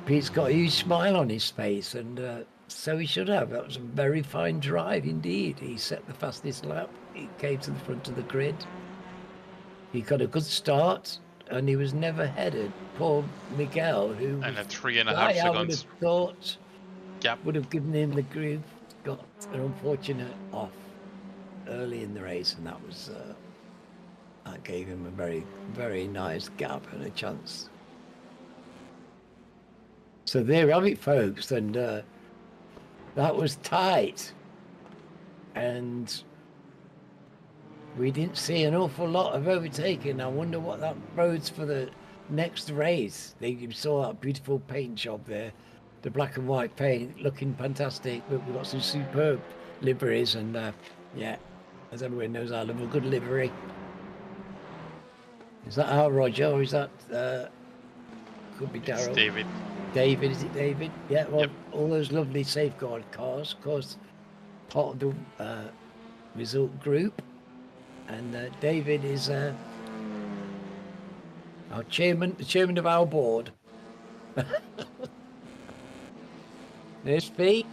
Pete's got a huge smile on his face, and so he should have. That was a very fine drive indeed. He set the fastest lap. He came to the front of the grid. He got a good start, and he was never headed. Poor Miguel, who and a 3.5 seconds I would have thought gap would have given him the groove, got an unfortunate off early in the race, and that gave him a very, very nice gap and a chance. So there we have it, folks, and that was tight, and we didn't see an awful lot of overtaking. I wonder what that bodes for the next race. You saw that beautiful paint job there, the black and white paint looking fantastic, but we've got some superb liveries, and as everyone knows, I love a good livery. Is that our Roger, or is that could be Darryl? David. David, is it David? Yeah, well, all those lovely safeguard cars, of course, part of the result group. And David is our chairman, the chairman of our board. There's Pete.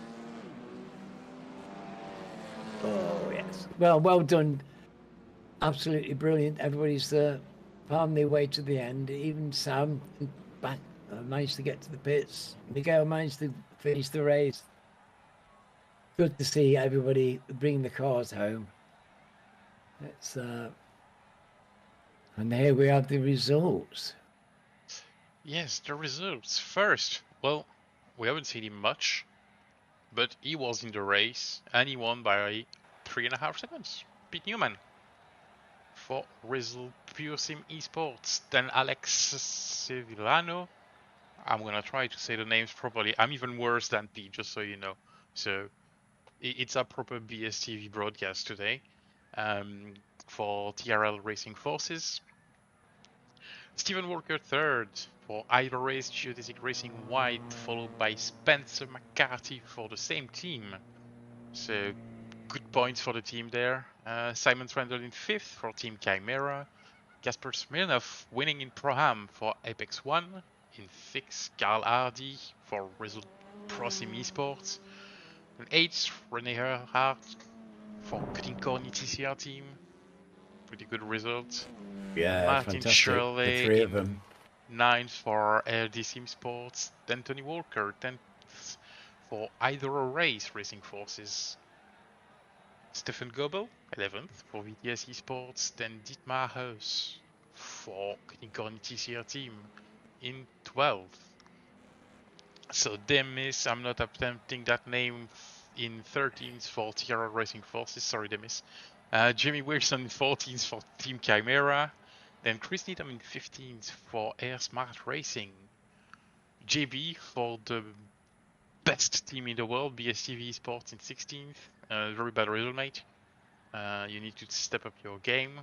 Oh, yes. Well done. Absolutely brilliant. Everybody's found their way to the end. Even Sam back managed to get to the pits. Miguel managed to finish the race. Good to see everybody bring the cars home. It's and here we have the results. Yes, the results. First, well, we haven't seen him much, but he was in the race and he won by 3.5 seconds. Pete Newman for Result Pure Sim Esports. Then Alex Sevillano. I'm gonna try to say the names properly. I'm even worse than Pete, just so you know. So it's a proper BSTV broadcast today. For TRL Racing Forces. Stephen Walker third for Idle Race Geodesic Racing White, followed by Spencer McCarthy for the same team. So good points for the team there. Simon Trendle in fifth for Team Chimera. Kasper Smirnov winning in Pro-Am for Apex One. In sixth, Carl Hardy for Result Pro Sim Esports. In eighth, René Earhart for Cutting Corny TCR team. Pretty good result. Yeah, Martin fantastic. Shirley the three of them. Ninth for LD Simsports. Then Tony Walker 10th for Either Race Racing Forces. Stefan Goebel 11th for VTS Esports. Then Dietmar Haus for Unicorn TCR team in 12th. So Demis, I'm not attempting that name, in 13th for TRL Racing Forces. Sorry, Demis. Jimmy Wilson 14th for Team Chimera. Then Chris Needham in 15th for Air Smart Racing. JB for the best team in the world, BSTV Sports in 16th. Very bad result, mate. You need to step up your game.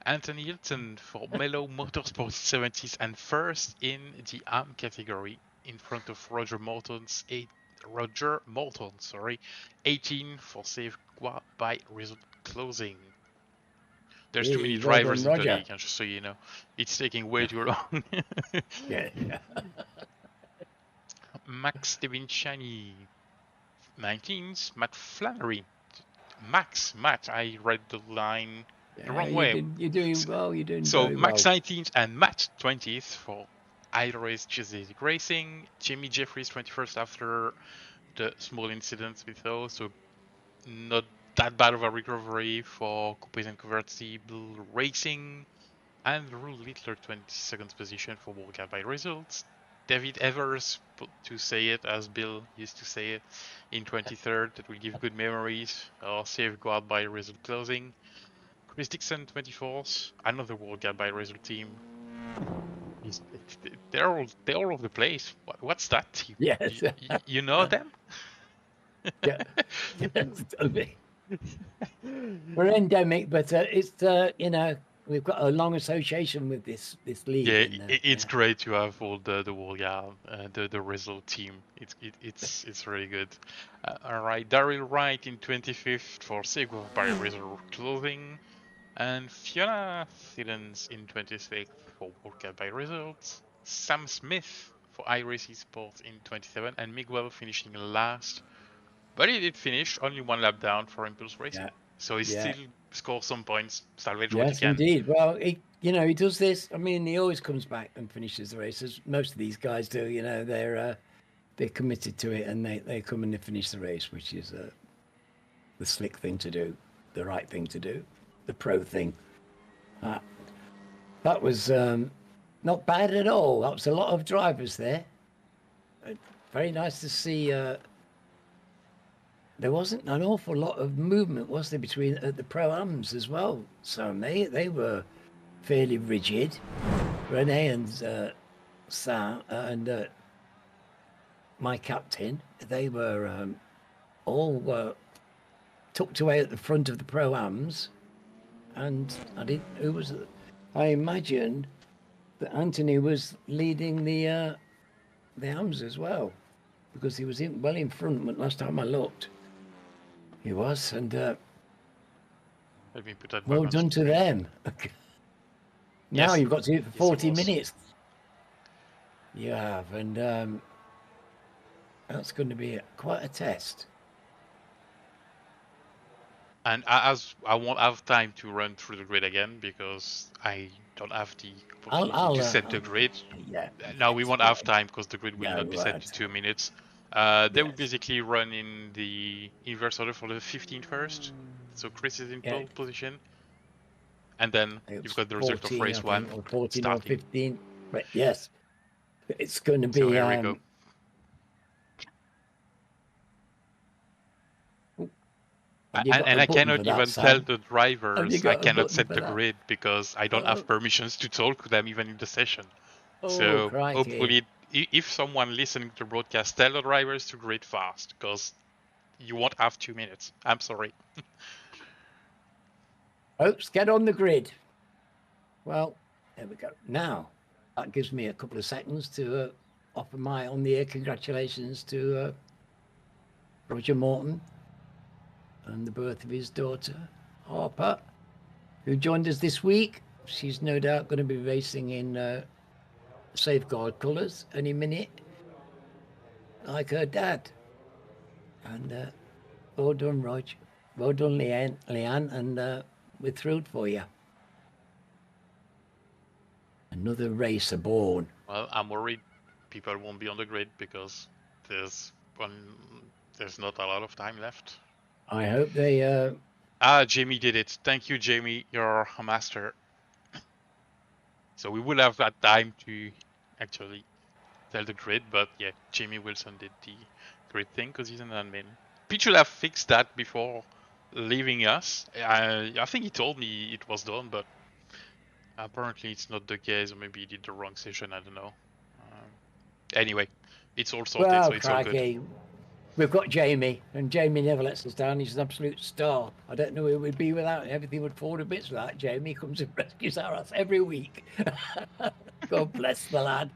Anthony Hilton for Mellow Motorsport 70th and first in the AM category in front of Roger Morton's Roger Morton, 18 for save by result closing. There's too many Hey, well done, drivers in the Roger. league, just so you know. It's taking way too long. Yeah. Max Devinciani, 19th. Matt Flannery. Matt, I read the line the Yeah, wrong way. you're doing well. You're doing So very Max well. 19th and Matt 20th for iRace Chesapeake Racing. Jimmy Jeffries 21st after the small incidents with those, so not that bad of a recovery for Coupes and Convertible Racing. And Rule Littler 22nd position for Walkout by Results. David Evers, to say it as Bill used to say it, in 23rd. That will give good memories. Or Safeguard by Result Closing. Chris Dixon 24th. Another Walkout by Result team. They're all over the place. What's that team? Yes. You know them? Yeah. We're endemic, but it's we've got a long association with this league. Yeah, And, it's great to have all the the result team. It's really good. All right, Daryl Wright in 25th for Sego by Result Clothing, and Fiona Thielens in 26th for Workout by Results. Sam Smith for iRace Esports in 27th, and Miguel finishing last. But he did finish only one lap down for Impulse Racing, so he still scores some points, salvage what he yes, can. indeed. Well, he does this. I mean, he always comes back and finishes the races. Most of these guys do. They're committed to it, and they come and they finish the race, which is the slick thing to do, the right thing to do, the pro thing. That was not bad at all. That was a lot of drivers there. Very nice to see. There wasn't an awful lot of movement, was there, between the pro-ams as well? So they were fairly rigid. Renee and Sam and my captain, they were all tucked away at the front of the pro-ams. And I imagined that Anthony was leading the AMs as well, because he was well in front last time I looked. He was, and Let me put that well back on done to screen. them. Now Yes, you've got to do it for yes, 40 minutes. You have, and that's going to be quite a test. And as I won't have time to run through the grid again because I don't have the opportunity to set the grid. Yeah. Now we won't have time because the grid will No, not be set to 2 minutes. They will basically run in the inverse order for the 15th first. So Chris is in pole position. And then you've got the result 14, of race 1 or 14 starting. or 15. But yes, it's going to be. So here we go. And I cannot even tell the drivers I cannot set the grid because I don't have permissions to talk to them even in the session. So hopefully, if someone listening to the broadcast, tell the drivers to grid fast because you won't have 2 minutes. I'm sorry. Oops, get on the grid. Well, there we go. Now, that gives me a couple of seconds to offer my on-the-air congratulations to Roger Morton and the birth of his daughter, Harper, who joined us this week. She's no doubt going to be racing in Safeguard colours any minute, like her dad. And well done, Rog. Well done, Leanne, and we're thrilled for you. Another racer born. Well, I'm worried people won't be on the grid because there's not a lot of time left. I hope they. Jamie did it. Thank you, Jamie. You're a master. So we will have that time to actually tell the grid, but yeah, Jamie Wilson did the grid thing because he's an admin. Pete should have fixed that before leaving us. I think he told me it was done, but apparently it's not the case, or maybe he did the wrong session. I don't know. Anyway, it's all sorted, so it's all good. We've got Jamie, and Jamie never lets us down. He's an absolute star. I don't know where we'd be without him. Everything would fall to bits without Jamie. He comes and rescues our ass every week. God bless the lad.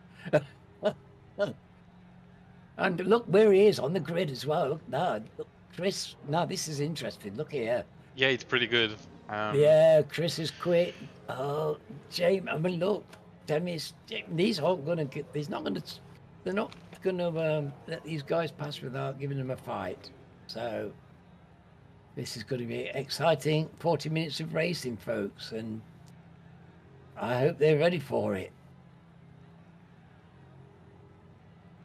And look where he is on the grid as well. Look, no, look, Chris. No, this is interesting. Look here. Yeah, it's pretty good. Yeah, Chris has quit. Oh, James. I mean, look. Tell me, these aren't going to get. They're not going to. They're not going to let these guys pass without giving them a fight. So this is going to be exciting. 40 minutes of racing, folks, and I hope they're ready for it.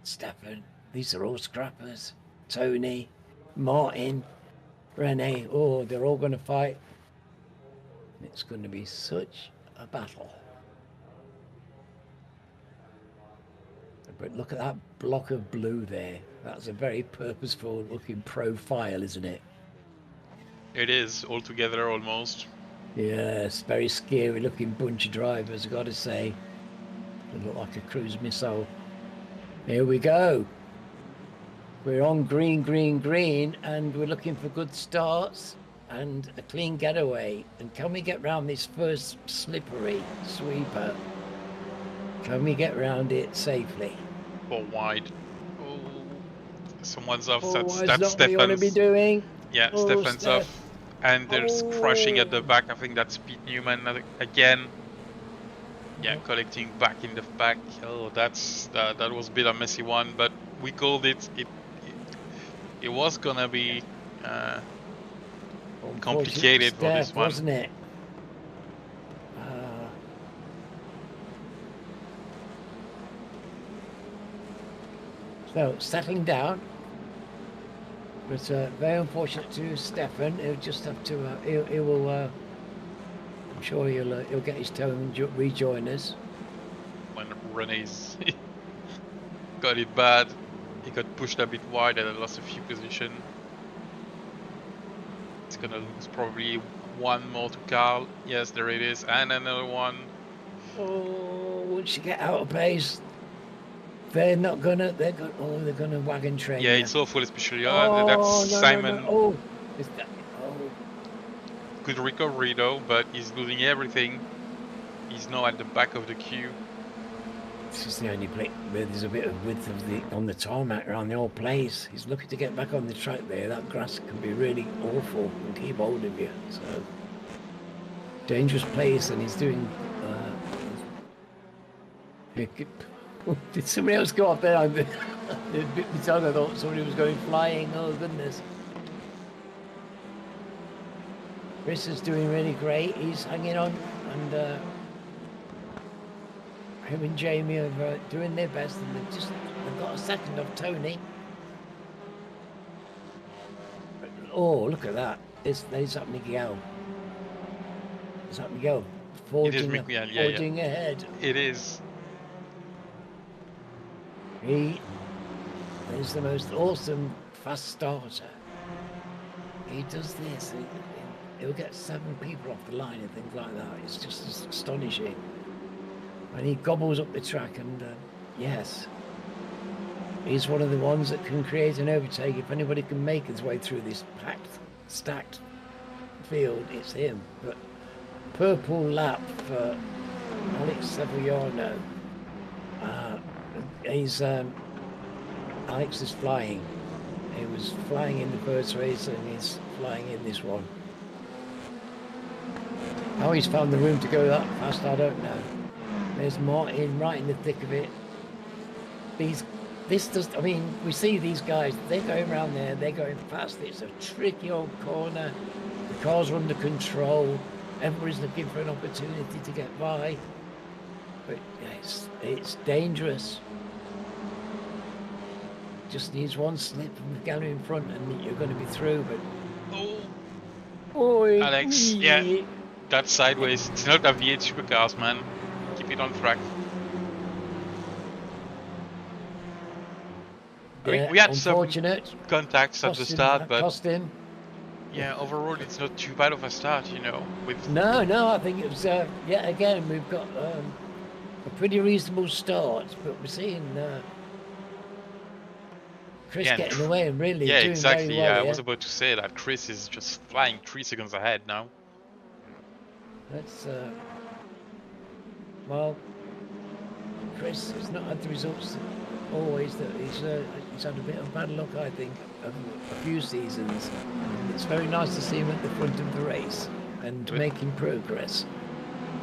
Stefan, these are all scrappers. Tony, Martin, Rene, oh, they're all going to fight. It's going to be such a battle. But look at that block of blue there. That's a very purposeful looking profile, isn't it? It is, all together almost. Yes, very scary looking bunch of drivers, I've got to say. They look like a cruise missile. Here we go. We're on green, green, green, and we're looking for good starts and a clean getaway. And can we get round this first slippery sweeper? Can we get round it safely? Or wide. Oh, someone's off. Oh, That's not what you want to be Stefan's. doing. Yeah, Oh, Stefan's Steph. off. And there's crushing at the back. I think that's Pete Newman again. Yeah, collecting back in the back. Oh, that was a bit of a messy one, but we called it. It was gonna be complicated for this one, wasn't it? So settling down, but very unfortunate to Stefan. He'll just have to. He will. I'm sure he'll get his toe and rejoin us. When Rene's got it bad, he got pushed a bit wide and lost a few positions. It's gonna lose probably one more to Carl. Yes, there it is, and another one. Oh, once you get out of pace, they're not gonna. They're gonna wagon train. Yeah, it's awful, especially that's Simon. No. Oh, good recovery though, but he's losing everything. He's now at the back of the queue. This is the only place where there's a bit of width on the tarmac around the old place. He's looking to get back on the track there. That grass can be really awful and keep hold of you. So dangerous place, and he's doing. Did somebody else go up there? It bit me tongue. I thought somebody was going flying. Oh goodness. Chris is doing really great. He's hanging on, and him and Jamie are doing their best, and they've got a second of Tony. Oh, look at that! There's that Miguel. Is that Miguel forging ahead? It is. He is the most awesome fast starter. He does this. He'll get 7 people off the line and things like that. It's just astonishing. And he gobbles up the track, and yes, he's one of the ones that can create an overtake. If anybody can make his way through this stacked field, it's him. But purple lap for Alex Sevillano. Alex is flying. He was flying in the first race, and he's flying in this one. How he's found the room to go that fast, I don't know. There's Martin right in the thick of it. We see these guys, they're going around there, they're going fast. It's a tricky old corner. The cars are under control. Everybody's looking for an opportunity to get by. But it's dangerous. Just needs one slip from the gallery in front and you're going to be through. But Alex, yeah, that's sideways. It's not a V8 supercars, man. Keep it on track. I mean, we had some contacts at the start, but cost him. Yeah, overall it's not too bad of a start, you know. No, I think it was. Again, we've got a pretty reasonable start, but we're seeing Chris getting away and really doing exactly. Very well, I was about to say that Chris is just flying 3 seconds ahead now. That's well, Chris has not had the results always that he's had a bit of bad luck, I think, of a few seasons. It's very nice to see him at the front of the race and But, making progress.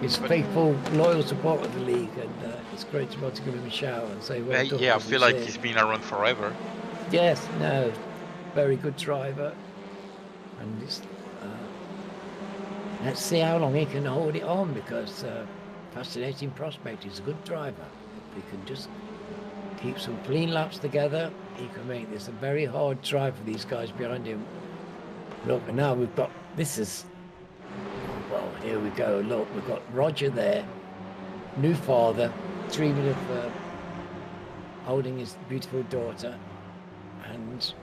He's but faithful, loyal supporter of the league, and it's great to be able to give him a shout and say well done. yeah, I As you feel like say. he's been around forever. Yes, no, very good driver, and it's, let's see how long he can hold it on because fascinating prospect. He's a good driver. If he can just keep some clean laps together, he can make this a very hard drive for these guys behind him. Look, and now we've got this is well. Here we go. Look, we've got Roger there, new father, dreaming of holding his beautiful daughter, and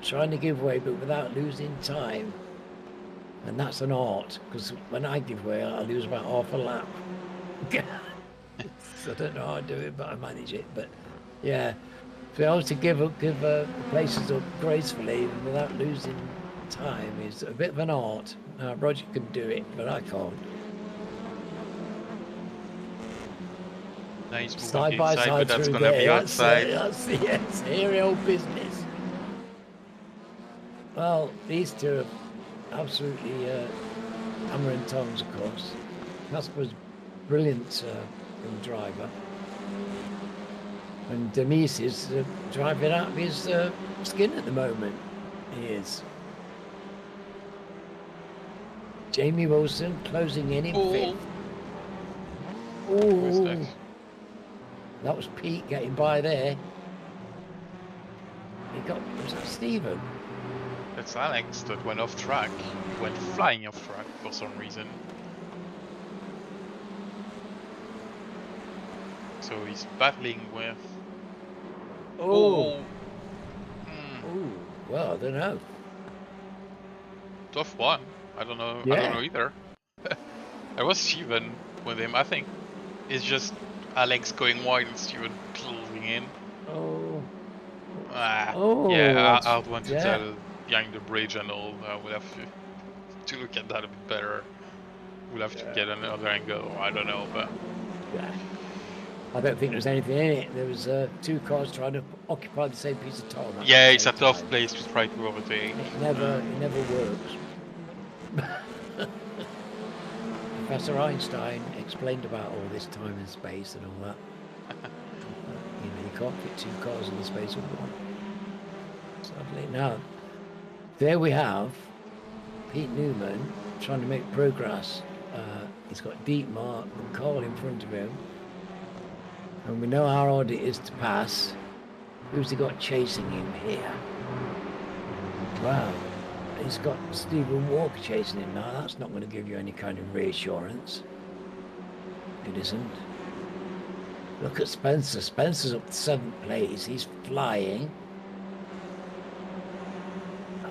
trying to give way, but without losing time. And that's an art, because when I give way, I lose about half a lap. So I don't know how I do it, but I manage it. But yeah, to be able to give places up gracefully without losing time is a bit of an art. Roger can do it, but I can't. Nice moving Side by inside, side but that's through gonna be there. outside. That's yes, aerial business. Well, these two are absolutely hammer and tongs, of course. Casper's brilliant young driver, and Demise is driving out of his skin at the moment. He is. Jamie Wilson closing in fifth. Who is that? Oh, that was Pete getting by there. Was that Stephen? That's Alex that went off track. He went flying off track for some reason. So he's battling with. Oh. Well, I don't know. Tough one. I don't know. Yeah. I don't know either. I was Steven with him. I think it's just Alex going wide and Steven closing in. Oh. Yeah, I would want to tell behind the bridge and all. We'll have to look at that a bit better. We'll have to get another angle. I don't know, but yeah. I don't think there's anything in it. There was two cars trying to occupy the same piece of tarmac. Yeah, it's a tough place to try to overtake. It never works. Professor Einstein explained about all this time and space and all that. You can't fit two cars in the space of one. Sadly, now there we have Pete Newman trying to make progress. He's got Dietmar and Carl in front of him. And we know how hard it is to pass. Who's he got chasing him here? Wow. He's got Stephen Walker chasing him now. That's not going to give you any kind of reassurance. It isn't. Look at Spencer. Spencer's up to 7th place. He's flying.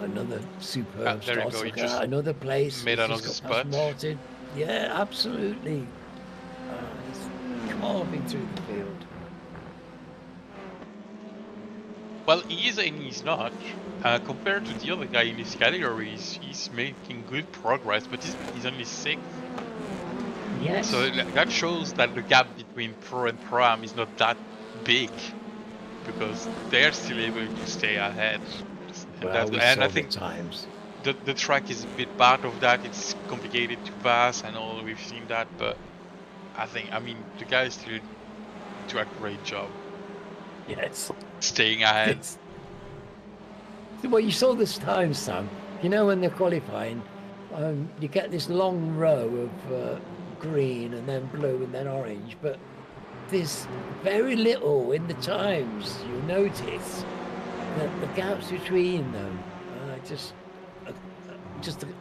Another superb there you start. go. He just another place. made another spot. Martin. Yeah, absolutely. He's carving through the field. Well, he is and he's not. Compared to the other guy in his category, he's making good progress, but he's only 6th. Yes. So that shows that the gap between Pro and Pro-Am is not that big, because they're still able to stay ahead. And I think times. The track is a bit part of that. It's complicated to pass and all. We've seen that, but I mean, the guys still do a great job. Yes. Staying ahead. Well, you saw this time, Sam. You know, when they're qualifying, you get this long row of green and then blue and then orange, but there's very little in the times. You'll notice that the gaps between them just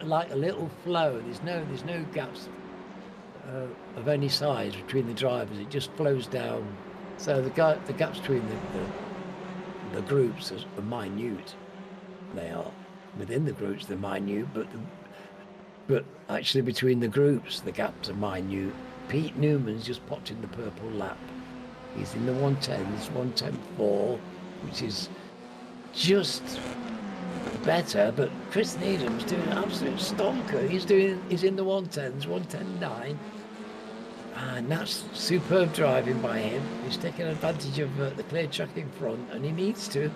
like a little flow. There's no gaps of any size between the drivers. It just flows down. So the gaps between the groups are minute. They are within the groups. They're minute, but actually between the groups the gaps are minute. Pete Newman's just popped in the purple lap. He's in the 110s, 110.4, which is just better. But Chris Needham's doing an absolute stonker. He's in the 110s, 110.9. And that's superb driving by him. He's taking advantage of the clear track in front, and he needs to.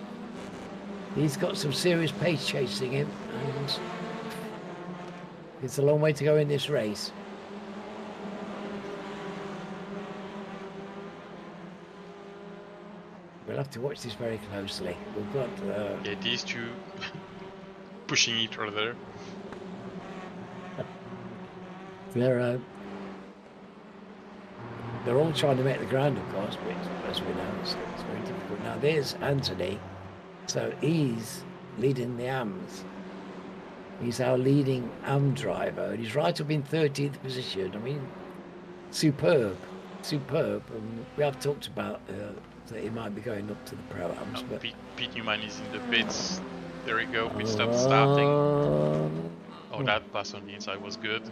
He's got some serious pace chasing him, and it's a long way to go in this race. We'll have to watch this very closely. We've got Yeah, these two pushing each other. They're all trying to make the ground, of course, which, as we know, it's very difficult. Now, there's Anthony. So he's leading the AMs. He's our leading AM driver, and he's right up in 13th position. I mean, superb. And we have talked about that he might be going up to the Pro-Ams. But Pete Newman is in the pits. There we go, pit stop starting. Oh, that pass on the inside was good.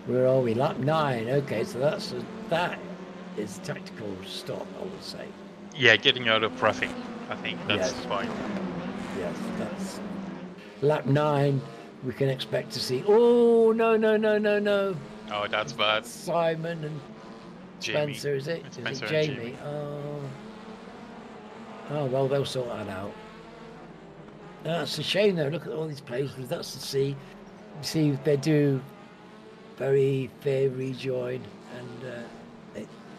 Where are we? Lap 9. Okay, so that is a tactical stop, I would say. Yeah, getting out of traffic. I think that's fine. Yes, that's lap 9. We can expect to see. Oh no! Oh, that's bad. Simon and Jamie. Spencer, is it? Spencer Is it Jamie? Jamie. Oh, well, they'll sort that out. That's a shame, though. Look at all these places. That's the sea. You see, they do very fair rejoin, and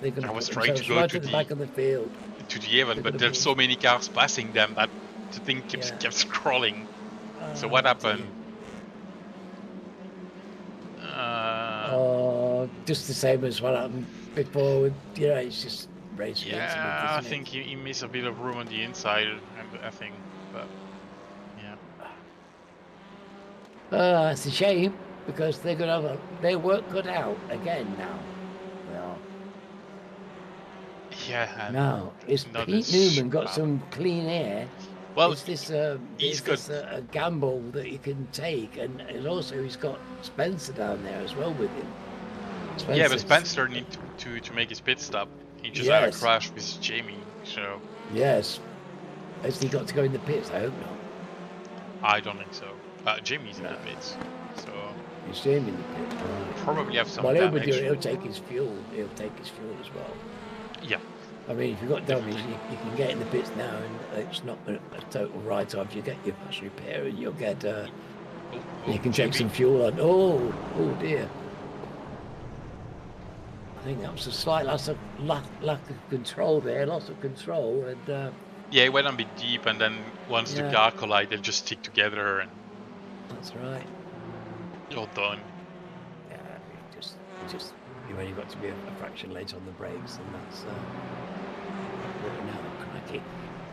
they're going to put themselves right at the back of the field. To the event, but there's so many cars passing them that the thing keeps scrolling. So what happened? Just the same as what happened before. It's just racing. Yeah, I think he missed a bit of room on the inside. I think, but yeah. It's a shame because they're going to have their work cut out again now. Well. Yeah. Now, is Pete Newman got some clean air? Well, is this a gamble that you can take? And also he's got Spencer down there as well with him. Yeah, but Spencer needs to make his pit stop. He just had a crash with Jamie, so... Yes. Has he got to go in the pits? I hope not. I don't think so. Jamie's in the pits, so... He's Jamie in the pits. Probably have some damage. He'll take his fuel. He'll take his fuel as well. Yeah. I mean, if you've got damage, you can get in the pits now, and it's not a total write-off. You get your fast repair, and you'll get. You can take some fuel on. Oh dear. I think that was a slight lack of control there, loss of control, and. Yeah, it went a bit deep, and then once the car collide, they'll just stick together, and. That's right. You're done. Yeah, just. You only got to be a fraction late on the brakes, and that's now cracky.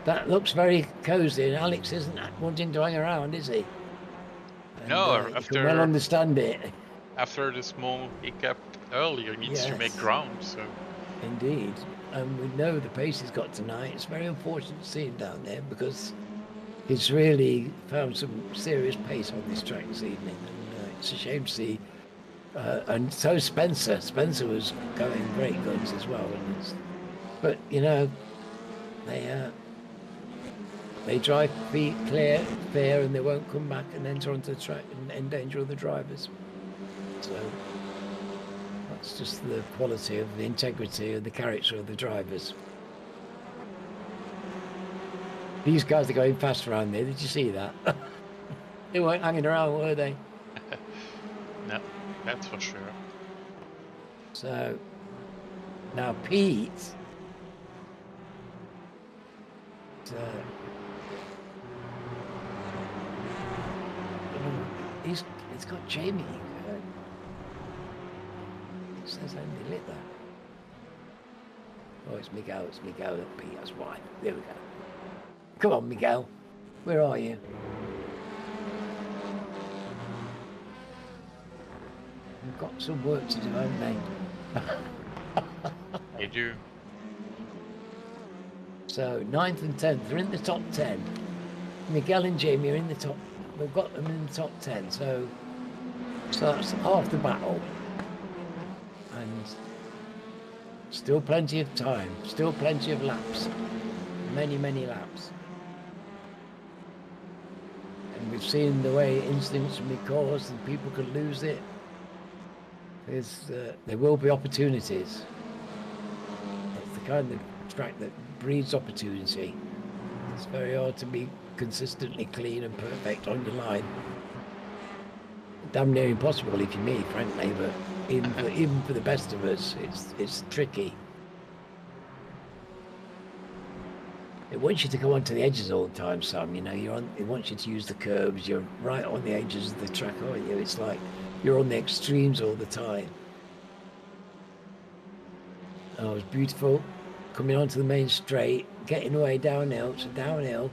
That looks very cosy, and Alex isn't wanting to hang around, is he? And, no, you can well understand it. After the small hiccup earlier, he needs to make ground. So. Indeed, and we know the pace he's got tonight. It's very unfortunate to see him down there because he's really found some serious pace on this track this evening, and it's a shame to see. And so Spencer was going great guns as well. But they drive clear, fair, and they won't come back and enter onto the track and endanger other drivers. So that's just the quality of the integrity of the character of the drivers. These guys are going fast around there. Did you see that? They weren't hanging around, were they? No. That's for sure. So now Pete, he's got Jamie. It says Andy lit that. Oh, it's Miguel. Pete, that's why. There we go. Come on, Miguel. Where are you? We've got some work to do, haven't they? They do. So 9th and 10th, they're in the top 10. Miguel and Jamie are in the top. We've got them in the top 10. So that's half the battle, and still plenty of time. Still plenty of laps. Many laps. And we've seen the way incidents can be caused, and people could lose it. There will be opportunities. It's the kind of track that breeds opportunity. It's very hard to be consistently clean and perfect on your line. Damn near impossible if you're me, frankly, but even for the best of us, it's tricky. It wants you to go onto the edges all the time, Sam. You know, it wants you to use the curbs. You're right on the edges of the track, aren't you? It's like you're on the extremes all the time. Oh, it's beautiful. Coming onto the main straight, getting away downhill. It's a downhill,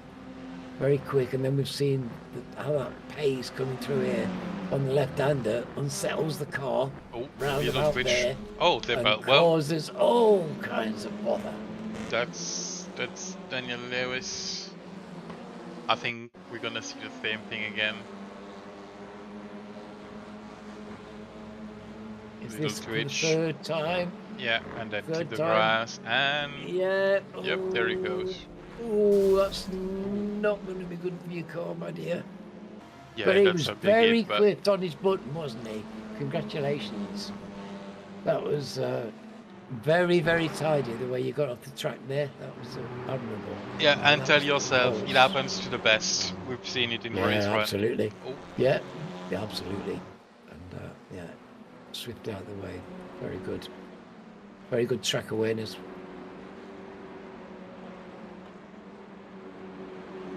very quick, and then we've seen how that pace coming through here on the left-hander unsettles the car round about there. Oh, and causes all kinds of bother. That's Daniel Lewis. I think we're gonna see the same thing again. Is this for the third time? Yeah, and then to the grass, and yeah. Yep, there he goes. Oh, that's not going to be good for your car, my dear. Yeah, but he was very quick on his button, wasn't he? Congratulations. That was very, very tidy the way you got off the track there. That was admirable. Yeah, and tell yourself, it happens to the best. We've seen it in race run. Absolutely. Oh. Yeah, absolutely. And yeah, swift out of the way. Very good. Very good track awareness.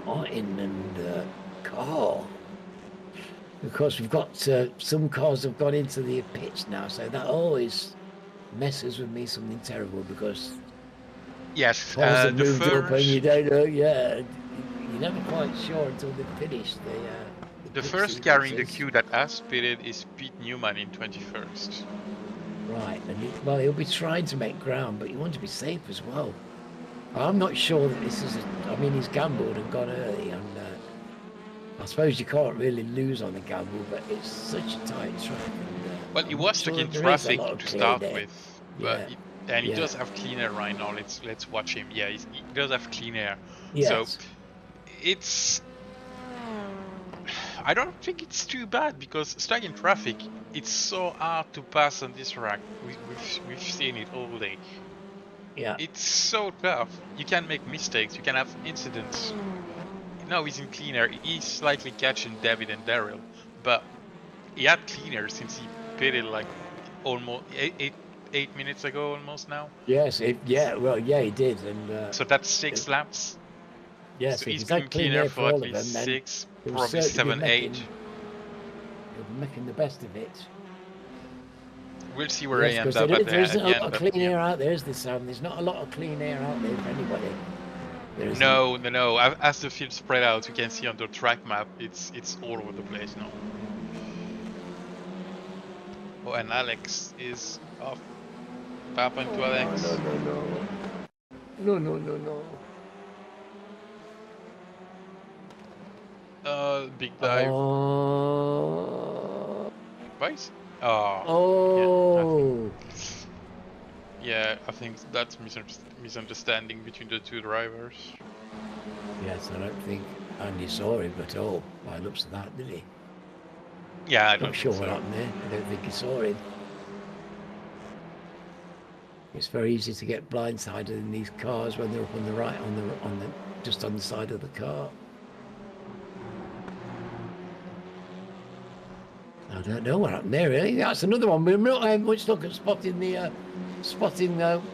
Martin and car. Of course, we've got some cars have gone into the pits now, so that always messes with me something terrible because yes, cars have moved up and you don't know. Yeah, you're never quite sure until they finish the first car in the queue that has pitted is Pete Newman in 21st. Right, and well, he'll be trying to make ground, but you want to be safe as well. I'm not sure that this is I mean, he's gambled and gone early, and I suppose you can't really lose on the gamble, but it's such a tight track. And, well, he was stuck in traffic to start with, but he does have clean air right now. Let's watch him. Yeah, he does have clean air. Yes. So it's. I don't think it's too bad because stuck in traffic, it's so hard to pass on this track. We've seen it all day. Yeah. It's so tough. You can make mistakes. You can have incidents. Now he's in clean air. He's slightly catching David and Daryl, but he had clean air since he pitted like almost 8 minutes ago, almost now. Yes. He did, and so that's 6 laps. Yes, so he's been clean air for at least 6, probably 7, 8. He'll be making the best of it. We'll see where he ends up at the end. There isn't a lot of clean air out there, is there, Sam? There's not a lot of clean air out there for anybody. No. As the field spread out, you can see on the track map, it's all over the place now. Oh, and Alex is off. What happened to Alex? No. Big dive. Twice? Oh. Yeah, I think that's misunderstanding between the two drivers. Yes, I don't think Andy saw him at all by the looks of that, did he? Yeah, I don't Not sure what happened there. I don't think he saw him. It's very easy to get blindsided in these cars when they're up on the right, just on the side of the car. I don't know what happened there, really. That's another one. We're not having much luck at spotting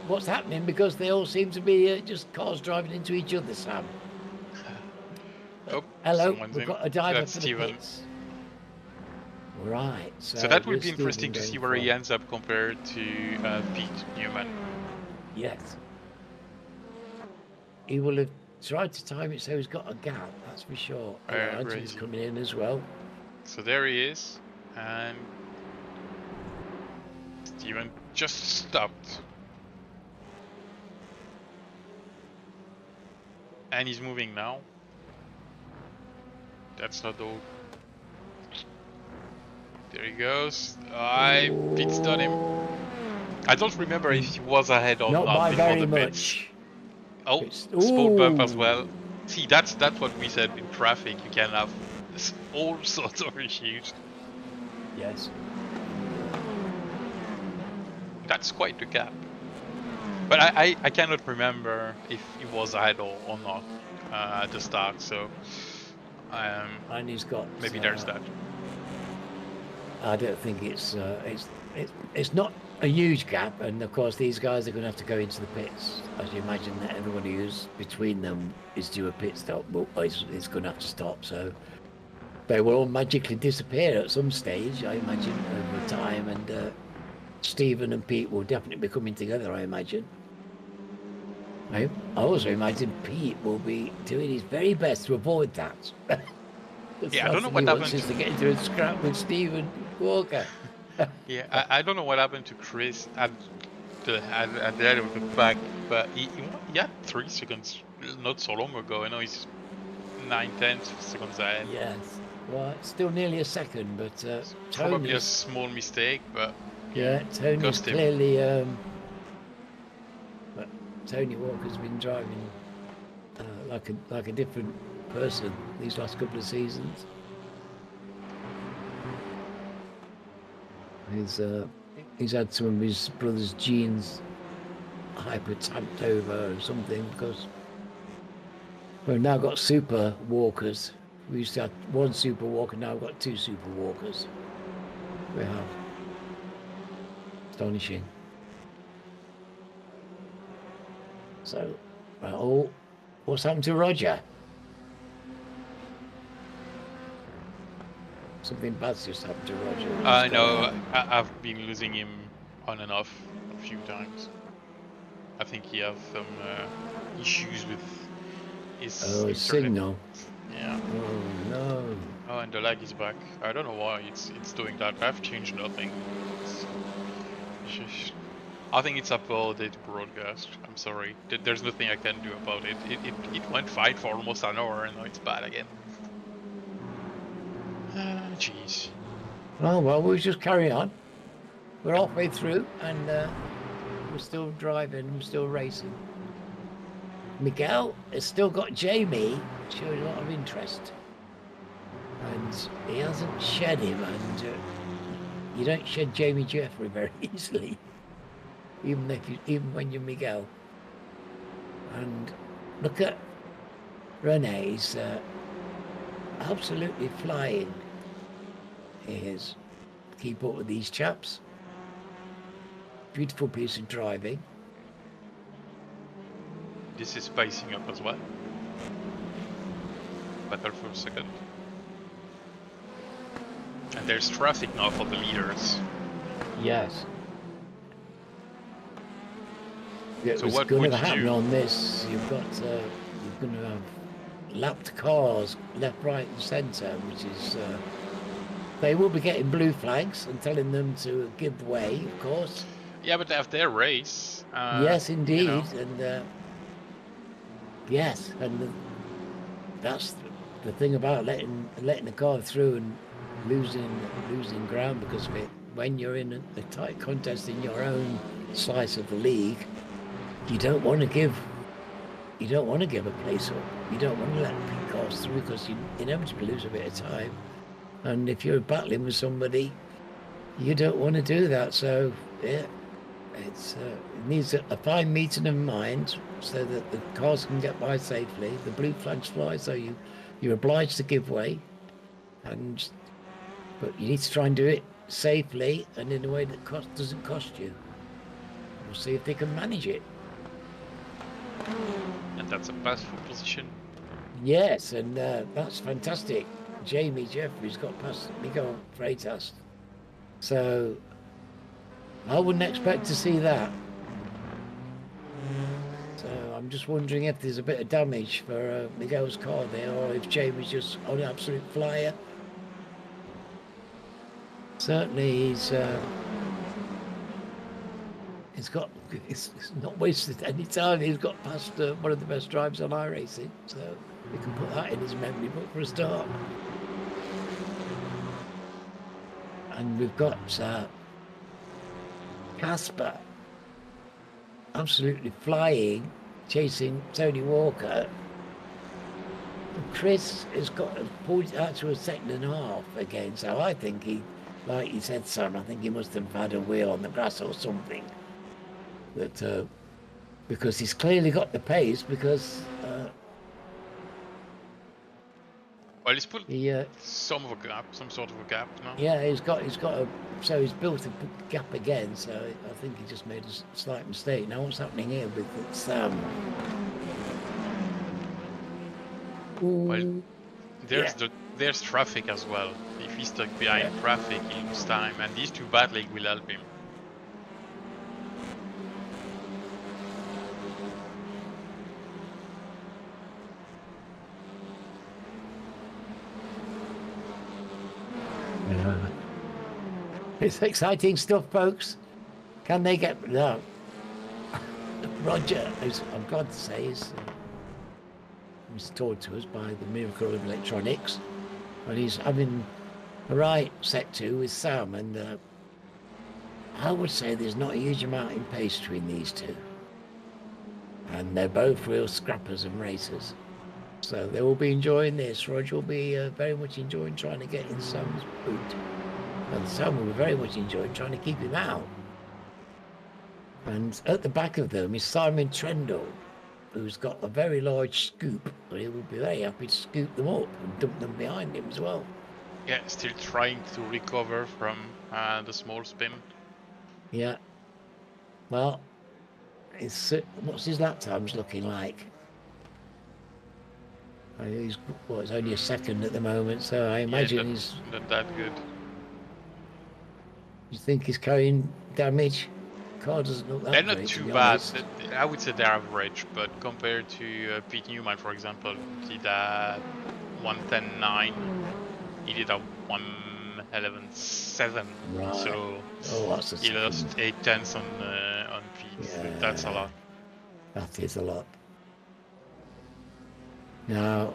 what's happening because they all seem to be just cars driving into each other, Sam. Oh, hello, we've got a diver for the pits. Right. So that will be interesting to see where he ends up compared to Pete Newman. Yes. He will have tried to time it so he's got a gap, that's for sure. Anthony's coming in as well. So there he is. And Steven just stopped. And he's moving now. That's not all. There he goes. Pit's done him. I don't remember if he was ahead or not before the pits. Oh, sport bump as well. See, that's what we said in traffic. You can have all sorts of issues. Yes. That's quite the gap. But I cannot remember if it was idle or not at the start. So And he's got. maybe there's that. I don't think it's not a huge gap, and of course these guys are going to have to go into the pits. As you imagine that everybody who's between them is due a pit stop, but it's going to have to stop. So they will all magically disappear at some stage, I imagine, over time. And Stephen and Pete will definitely be coming together, I imagine. I also imagine Pete will be doing his very best to avoid that. Yeah, I don't know what happened to get into a scrap with Stephen Walker. Yeah, I don't know what happened to Chris at the end of the back, but he had 3 seconds not so long ago. I know he's 9/10 seconds ahead. Yes. Well, it's still nearly a second, but Probably a small mistake, but yeah, Tony's cost him. clearly. But Tony Walker's been driving like a different person these last couple of seasons. He's had some of his brother's genes hyper tamped over or something, because we've now got super walkers. We used to have one super walker, now we've got 2 super walkers. We have. Astonishing. So, well, what's happened to Roger? Something bad's just happened to Roger. I know. I've been losing him on and off a few times. I think he has some issues with his signal. Yeah. Oh no. Oh, and the lag is back. I don't know why it's doing that. I've changed nothing. I think it's uploaded broadcast. I'm sorry. There's nothing I can do about it. It went fine for almost an hour and now it's bad again. Jeez. Oh well, we'll just carry on. We're halfway through and we're still driving, we're still racing. Miguel has still got Jamie showing a lot of interest. And he hasn't shed him, and you don't shed Jamie Jeffrey very easily, even when you're Miguel. And look at Rene, he's absolutely flying. He is. Keep up with these chaps. Beautiful piece of driving. This is spacing up as well. Battle for a second. And there's traffic now for the leaders. Yes. Yeah, so what's what going would to happen you... on this? You're going to have lapped cars left, right, and centre, which is they will be getting blue flags and telling them to give way, of course. Yeah, but they have their race. Yes, indeed, you know. And yes, and that's the thing about letting the car through and losing ground because of it. When you're in a tight contest in your own slice of the league, you don't want to give a place up. You don't want to let cars through because you inevitably lose a bit of time. And if you're battling with somebody, you don't want to do that. So yeah, it needs a fine meeting of mind so that the cars can get by safely. The blue flags fly, so you're obliged to give way, but you need to try and do it safely and in a way that doesn't cost you. We'll see if they can manage it. And that's a passful position. Yes, and that's fantastic. Jamie Jeffries got past Miguel Freitas. So I wouldn't expect to see that. So I'm just wondering if there's a bit of damage for Miguel's car there, or if Jamie's just on an absolute flyer. Certainly he's not wasted any time. He's got past one of the best drives on iRacing, so we can put that in his memory book for a start. And we've got Casper absolutely flying, chasing Tony Walker. And Chris has got a point out to a second and a half again, so I think like you said, Sam, I think he must have had a wheel on the grass or something. That because he's clearly got the pace. Because Well, he's put he, some sort of a gap now. yeah, he's got so he's built a gap again. So I think he just made a slight mistake. Now what's happening here with Sam? Well, Yeah. there's traffic as well. If he's stuck behind traffic, he loses time, and these two battling will help him. It's exciting stuff, folks. Can they get no? Roger, I'm glad to say, is restored to us by the miracle of electronics, and he's having a right set to with Sam, and I would say there's not a huge amount in pace between these two, and they're both real scrappers and racers, so they will be enjoying this. Roger will be very much enjoying trying to get in Sam's boot, and Sam will be very much enjoying trying to keep him out. And at the back of them is Simon Trendle, who's got a very large scoop, but he would be very happy to scoop them up and dump them behind him as well. Yeah, still trying to recover from the small spin. Yeah. Well, what's his lap times looking like? It's only a second at the moment, so I imagine he's not that good. You think he's carrying damage? Car doesn't look that They're great, not too to be bad. honest. I would say they're average, but compared to Pete Newman, for example, he did a 110.9. He did a 111.7. Right. So that's he lost 8/10 on Pete. Yeah, that's a lot. That is a lot. Now,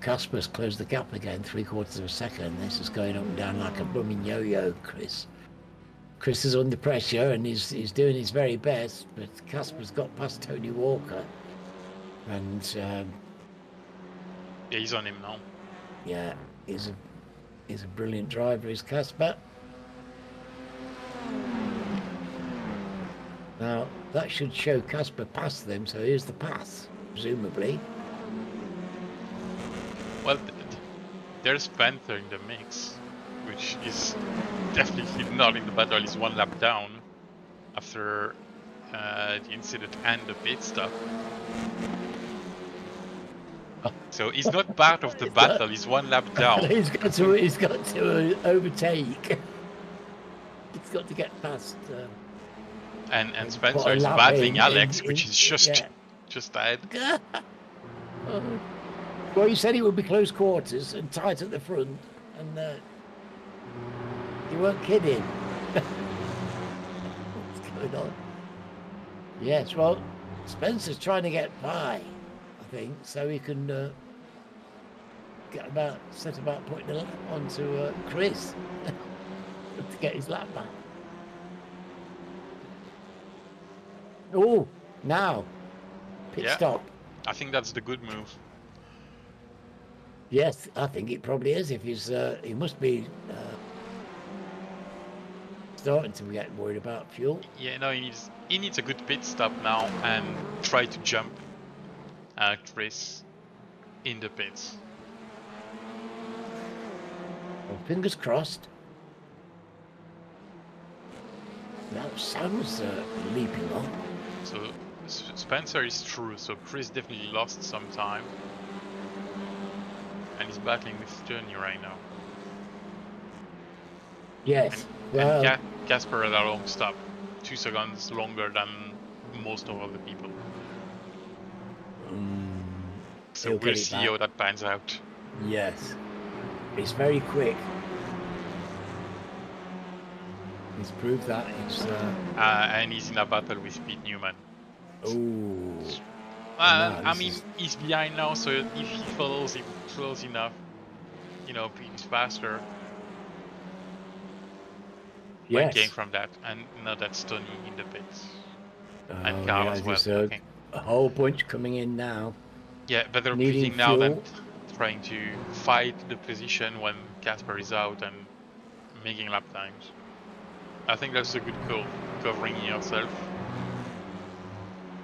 Casper's closed the gap again, 3/4 of a second. This is going up and down like a blooming yo-yo, Chris. Chris is under pressure and he's doing his very best, but Casper's got past Tony Walker, and yeah, he's on him now. Yeah, he's a brilliant driver, is Casper. Now that should show Casper past them, so here's the pass, presumably. Well, there's Spencer in the mix, which is definitely not in the battle. He's one lap down after the incident and the pit stop. So he's not part of the battle. He's one lap down. He's got to overtake. He's got to get past. And Spencer is battling Alex, which is just ahead. Well, you said it would be close quarters and tight at the front, and you weren't kidding. What's going on? Yes, well, Spencer's trying to get by, I think, so he can set about putting a lap onto Chris to get his lap back. Oh, now pit stop. I think that's the good move. Yes, I think it probably is. If he's, he must be starting to get worried about fuel. Yeah, no, he needs a good pit stop now and try to jump Chris in the pits. Well, fingers crossed. That sounds leaping on. So Spencer is through, so Chris definitely lost some time. And he's battling with Journey right now. Yes. And Casper had a long stop, 2 seconds longer than most of other people. So we'll see how that pans out. Yes. It's very quick. He's proved that. And he's in a battle with Pete Newman. Ooh. I mean, he's behind now, so if he follows him close enough, Pete is faster. Yes. Came from that, and now that's Tony in the pits. And Carl as well. Okay. A whole bunch coming in now. Yeah, better pitting now than trying to fight the position when Casper is out and making lap times. I think that's a good call, covering yourself.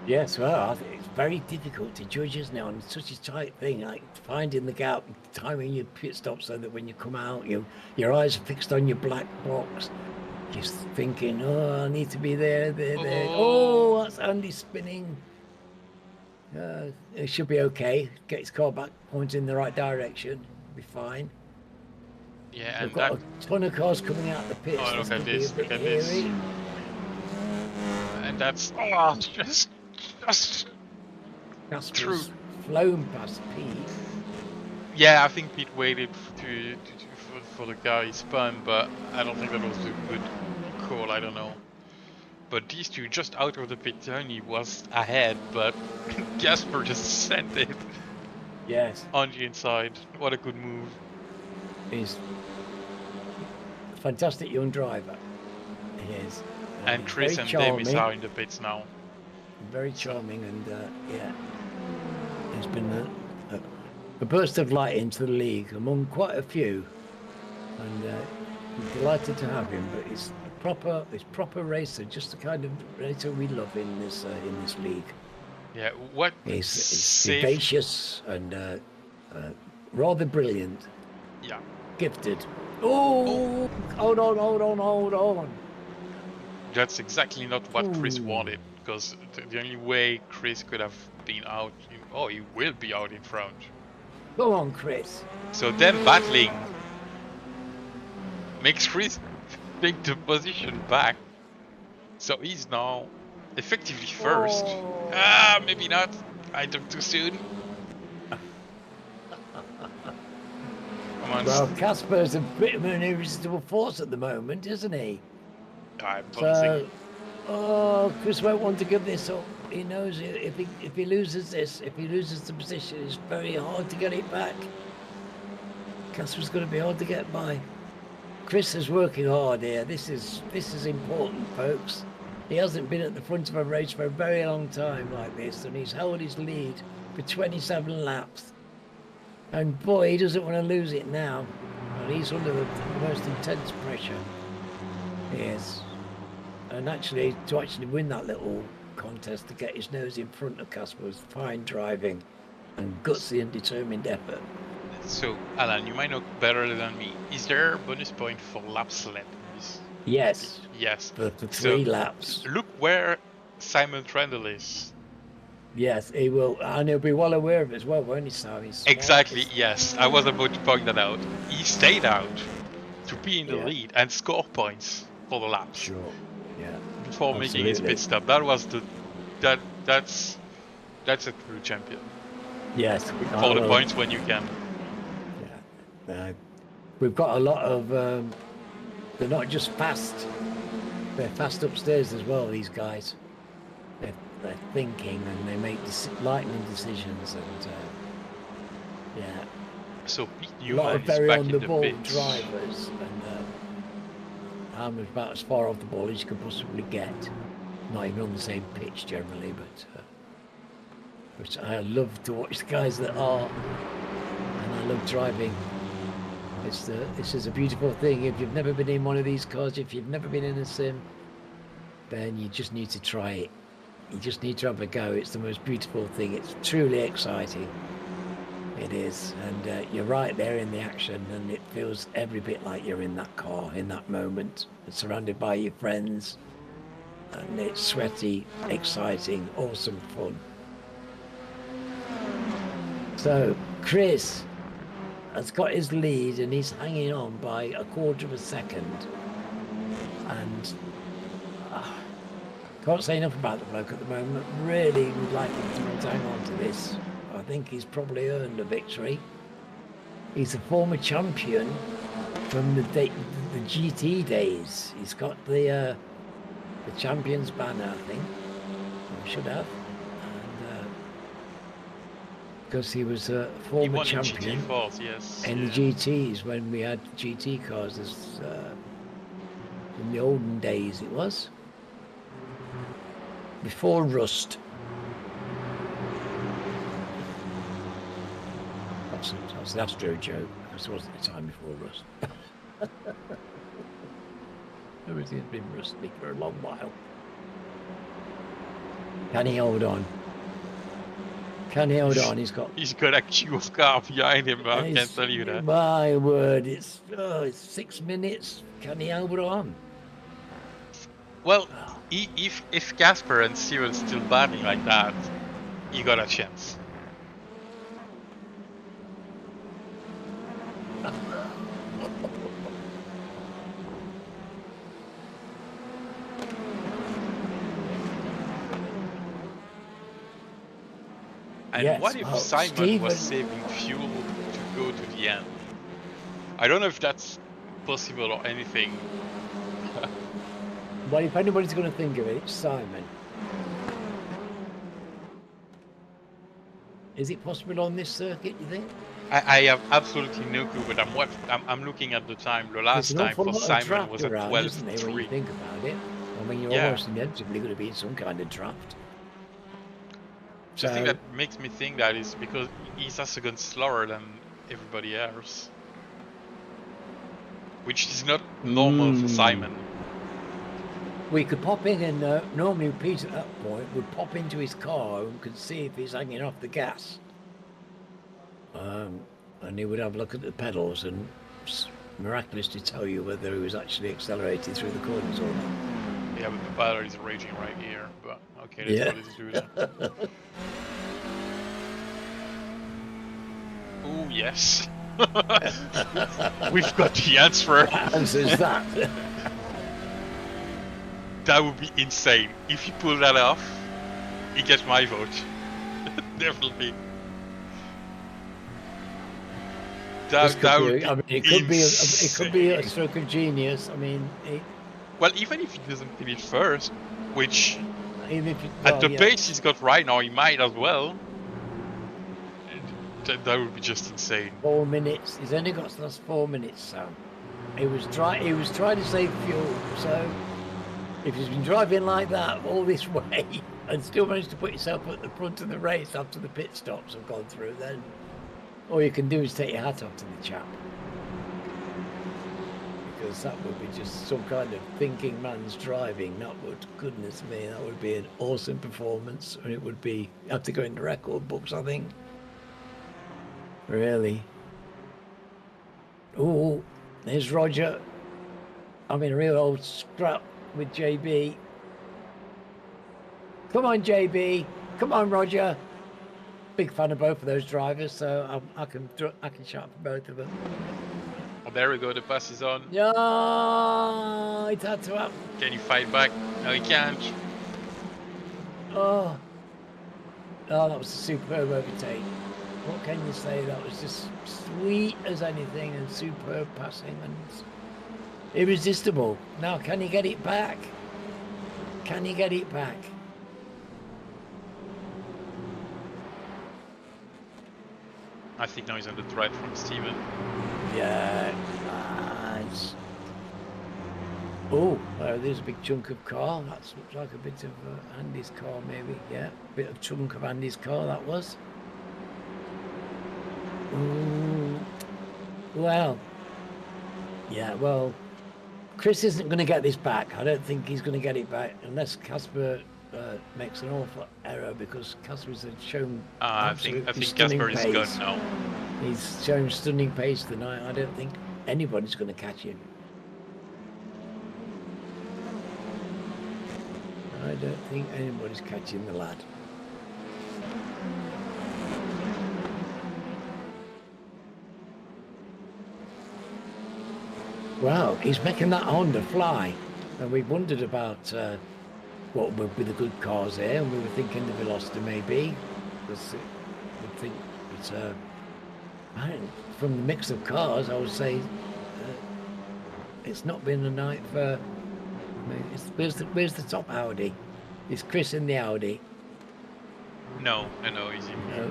Yes, well, I think it's very difficult to judge, isn't it, on such a tight thing, like finding the gap, timing your pit stop so that when you come out, your eyes are fixed on your black box, just thinking, oh, I need to be there. Oh, that's Andy spinning. It should be okay. Get his car back, point in the right direction, be fine. Yeah, We've and that. got a ton of cars coming out the pits. Oh, This look at could be a this! bit Look at this! hairy. And that's just true. Casper's flown past Pete. Yeah, I think Pete waited for the guy spun, but I don't think that was a good call. I don't know. But these two just out of the pit turn, he was ahead, but Casper just sent it Yes. on the inside. What a good move. He's a fantastic young driver. He is. And Chris and Davis are in the pits now. Very charming, and yeah, it's been a burst of light into the league among quite a few, and we're delighted to have him. But he's proper racer, just the kind of racer we love in this league. Yeah, what? He's vivacious and rather brilliant. Yeah. Gifted. Oh, hold on. That's exactly not what Chris wanted, because the only way Chris could have been out, he will be out in front. Go on, Chris. So them battling makes Chris take the position back. So he's now effectively first. Maybe not. I took too soon. Come on. Well, Casper's a bit of an irresistible force at the moment, isn't he? I'm bouncing. Chris won't want to give this up. He knows if he loses the position, it's very hard to get it back. Casper's going to be hard to get by. Chris is working hard here. This is important, folks. He hasn't been at the front of a race for a very long time like this, and he's held his lead for 27 laps. And boy, he doesn't want to lose it now. And he's under the most intense pressure. He is. And actually, to win that little contest, to get his nose in front of Casper was fine driving and gutsy and determined effort. So, Alan, you might know better than me. Is there a bonus point for laps left? Yes. Yes. For 3 laps. Look where Simon Trundle is. Yes, he will, and he'll be well aware of it as well, won't he, Sam? Exactly, yes. I was about to point that out. He stayed out to be in the lead and score points for the laps. Sure. Yeah. Before making his pit stop. That was that's a true champion. Yes. For the points when you can. Yeah. We've got a lot of they're not just fast, they're fast upstairs as well, these guys. They're thinking and they make lightning decisions, and yeah. So a lot of very on the ball drivers, and I'm about as far off the ball as you can possibly get. Not even on the same pitch generally, but I love to watch the guys that are, and I love driving. This is a beautiful thing. If you've never been in one of these cars, if you've never been in a sim, then you just need to try it. You just need to have a go. It's the most beautiful thing. It's truly exciting. It is. And you're right there in the action, and it feels every bit like you're in that car, in that moment, surrounded by your friends. And it's sweaty, exciting, awesome fun. So, Chris has got his lead, and he's hanging on by a quarter of a second. And can't say enough about the bloke at the moment. Really would like him to hang on to this. I think he's probably earned a victory. He's a former champion from the GT days. He's got the champion's banner, I think. Or should have. Because he was a former champion in the GTs when we had GT cars. In the olden days, it was. Before Rust. That's an Astro joke. This wasn't the time before Rust. Everything's been rusty for a long while. Can he hold on? Can he hold on? He's got a queue of cars behind him, I can't tell you that. My word, it's 6 minutes. Can he hold on? Well, if Casper and Steven still battling like that, you got a chance. And yes, what if Simon was saving fuel to go to the end? I don't know if that's possible or anything. Well, if anybody's going to think of it, it's Simon. Is it possible on this circuit, you think? I have absolutely no clue, but I'm looking at the time. The last time for Simon was at 12:03. When you think about it, I mean, you're almost inevitably going to be in some kind of draft. The thing that makes me think that is because he's a second slower than everybody else, which is not normal for Simon. We could pop in and normally Pete at that point would pop into his car and could see if he's hanging off the gas. And he would have a look at the pedals and miraculously tell you whether he was actually accelerating through the corners or not. Yeah, but the battery's raging right here, but okay, let's do that. Oh, yes. We've got the answer. What answer is that? That would be insane. If you pull that off, he gets my vote. Definitely. It could be a stroke of genius. I mean, well, even if he doesn't finish first, which at the pace he's got right now, he might as well. That would be just insane. 4 minutes. He's only got the last 4 minutes, Sam. He was trying to save fuel. So if he's been driving like that all this way and still managed to put himself at the front of the race after the pit stops have gone through, then all you can do is take your hat off to the chap, because that would be just some kind of thinking man's driving. That would, goodness me, that would be an awesome performance, and it would be have to go into record books, I think. Really. Oh, there's Roger. I'm in a real old scrap with JB. Come on, JB. Come on, Roger. Big fan of both of those drivers, so I can shout for both of them. Oh, there we go. The pass is on. No, it had to happen. Can you fight back? No, he can't. Oh, that was a superb overtake. What can you say? That was just sweet as anything and superb passing and irresistible. Now, can he get it back? Can he get it back? I think now he's on the drive from Steven. Yeah, nice. Oh, there's a big chunk of car. That looks like a bit of Andy's car, maybe. Yeah, a bit of chunk of Andy's car, that was. Ooh. Well, yeah, well, Chris isn't going to get this back. I don't think he's going to get it back unless Casper makes an awful error, because Casper's shown I think Casper is gone now. He's shown stunning pace tonight. I don't think anybody's going to catch him. I don't think anybody's catching the lad. Wow, he's making that Honda fly. And we wondered about what would be the good cars there, and we were thinking the Veloster maybe. Because we think it's from the mix of cars, I would say it's not been a night for. I mean, where's the top Audi? Is Chris in the Audi? No, he's in. No.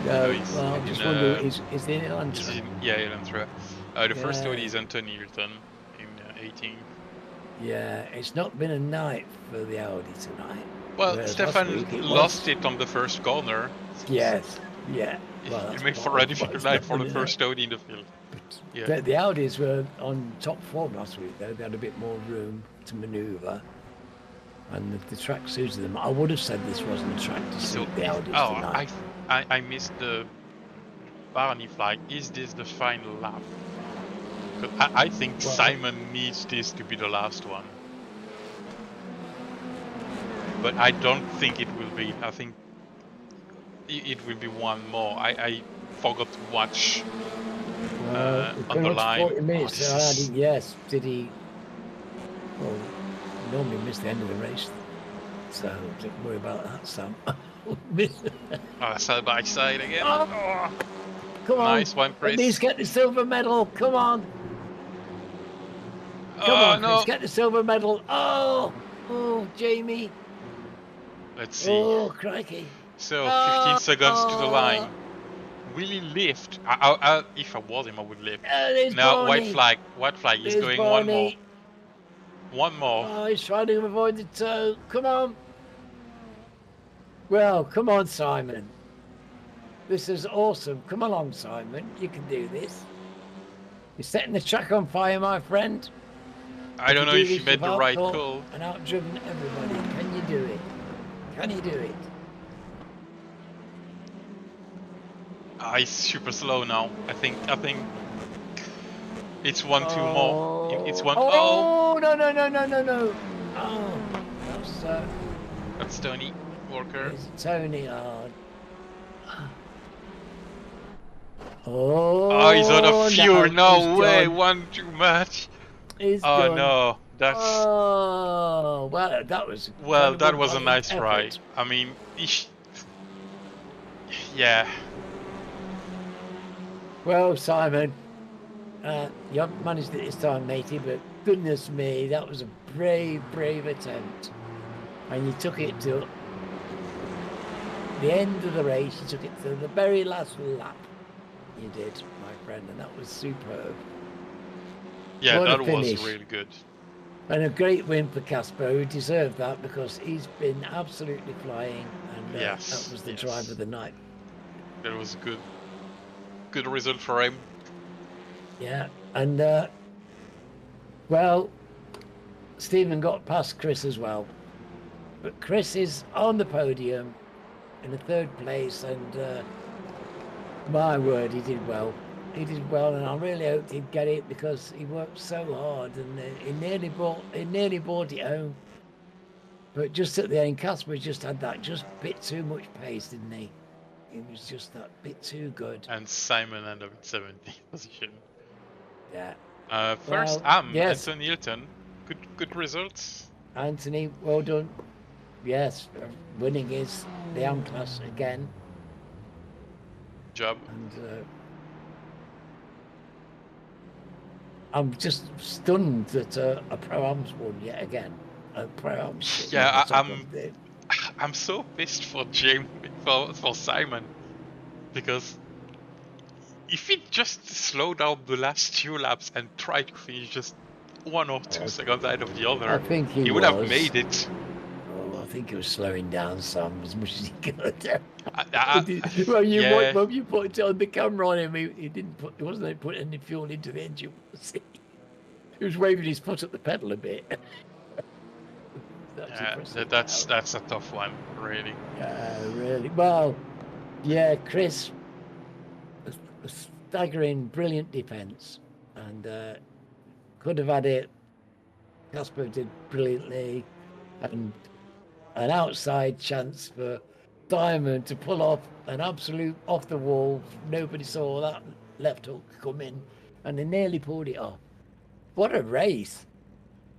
No, well, I'm just wondering, is he in Elantra? Yeah, Elantra. The first Audi is Anthony Hilton in 18. Yeah, it's not been a night for the Audi tonight. Well, Stefan lost it on the first corner. Yes, yeah. Well, it made for a difficult night for the first Audi in the field. Yeah. The Audis were on top form last week, though. They had a bit more room to manoeuvre, and the track suited them. I would have said this wasn't a track to So, suit the Audis tonight. I missed the Barney flag. Is this the final lap? 'Cause I think Well, Simon needs this to be the last one. But I don't think it will be. I think it will be one more. I forgot to watch on pretty the much line. 40 Oh, minutes. this is... Yes, did he? Well, normally miss the end of the race, so don't worry about that, Sam. Side by side again. Oh, Oh, come on. nice one, At Chris. least get the silver medal. Come on. Come Oh, on, Chris. no. Get the silver medal. Oh, Jamie. Let's see. Oh, crikey. So, 15 seconds to the line. Will he lift? If I was him, I would lift. There's Now, Barney. white flag. White flag. He's There's going Barney. one more. Oh, he's trying to avoid the toe. Come on. Well, come on, Simon. This is awesome. Come along, Simon. You can do this. You're setting the track on fire, my friend. I don't know if you made the right call. And outdriven everybody. Can you do it? Can you do it? He's super slow now. I think it's one, two more. It's one. Oh, no. Oh, that's Tony Walker. It's Tony. Oh, he's out of fuel. No way. Done. One too much. He's oh done. No, that's. Oh well, that was. Well, that was a nice try. I mean, yeah. Well, Simon, you haven't managed it this time, matey, but goodness me, that was a brave attempt. And you took it to the end of the race, you took it to the very last lap. You did, my friend, and that was superb. Yeah, that was really good. And a great win for Casper, who deserved that because he's been absolutely flying, and that was the drive of the night. That was a good result for him. Yeah, and well, Stephen got past Chris as well, but Chris is on the podium in the third place, and my word, he did well. He did well, and I really hoped he'd get it because he worked so hard, and he nearly brought it home. But just at the end, Casper just had that just bit too much pace, didn't he? It was just that bit too good. And Simon ended up in 17th position. Yeah. First, yes. Anthony Hilton. Good results. Anthony, well done. Yes, winning is the AM class again. Job. And I'm just stunned that a Pro-Am's won yet again. A Pro-Am's. Yeah, I'm so pissed for for Simon, because if he just slowed down the last few laps and tried to finish just 1 or 2 seconds ahead of the other, I think he would have made it. Oh, I think he was slowing down some as much as he could. Well, you put on the camera on him. He wasn't putting any fuel into the engine. He was waving his foot at the pedal a bit. That's a tough one, really. Really. Well, yeah, Chris, a staggering, brilliant defence, and could have had it. Casper did brilliantly, and an outside chance for Diamond to pull off an absolute off the wall. Nobody saw that left hook come in, and they nearly pulled it off. What a race!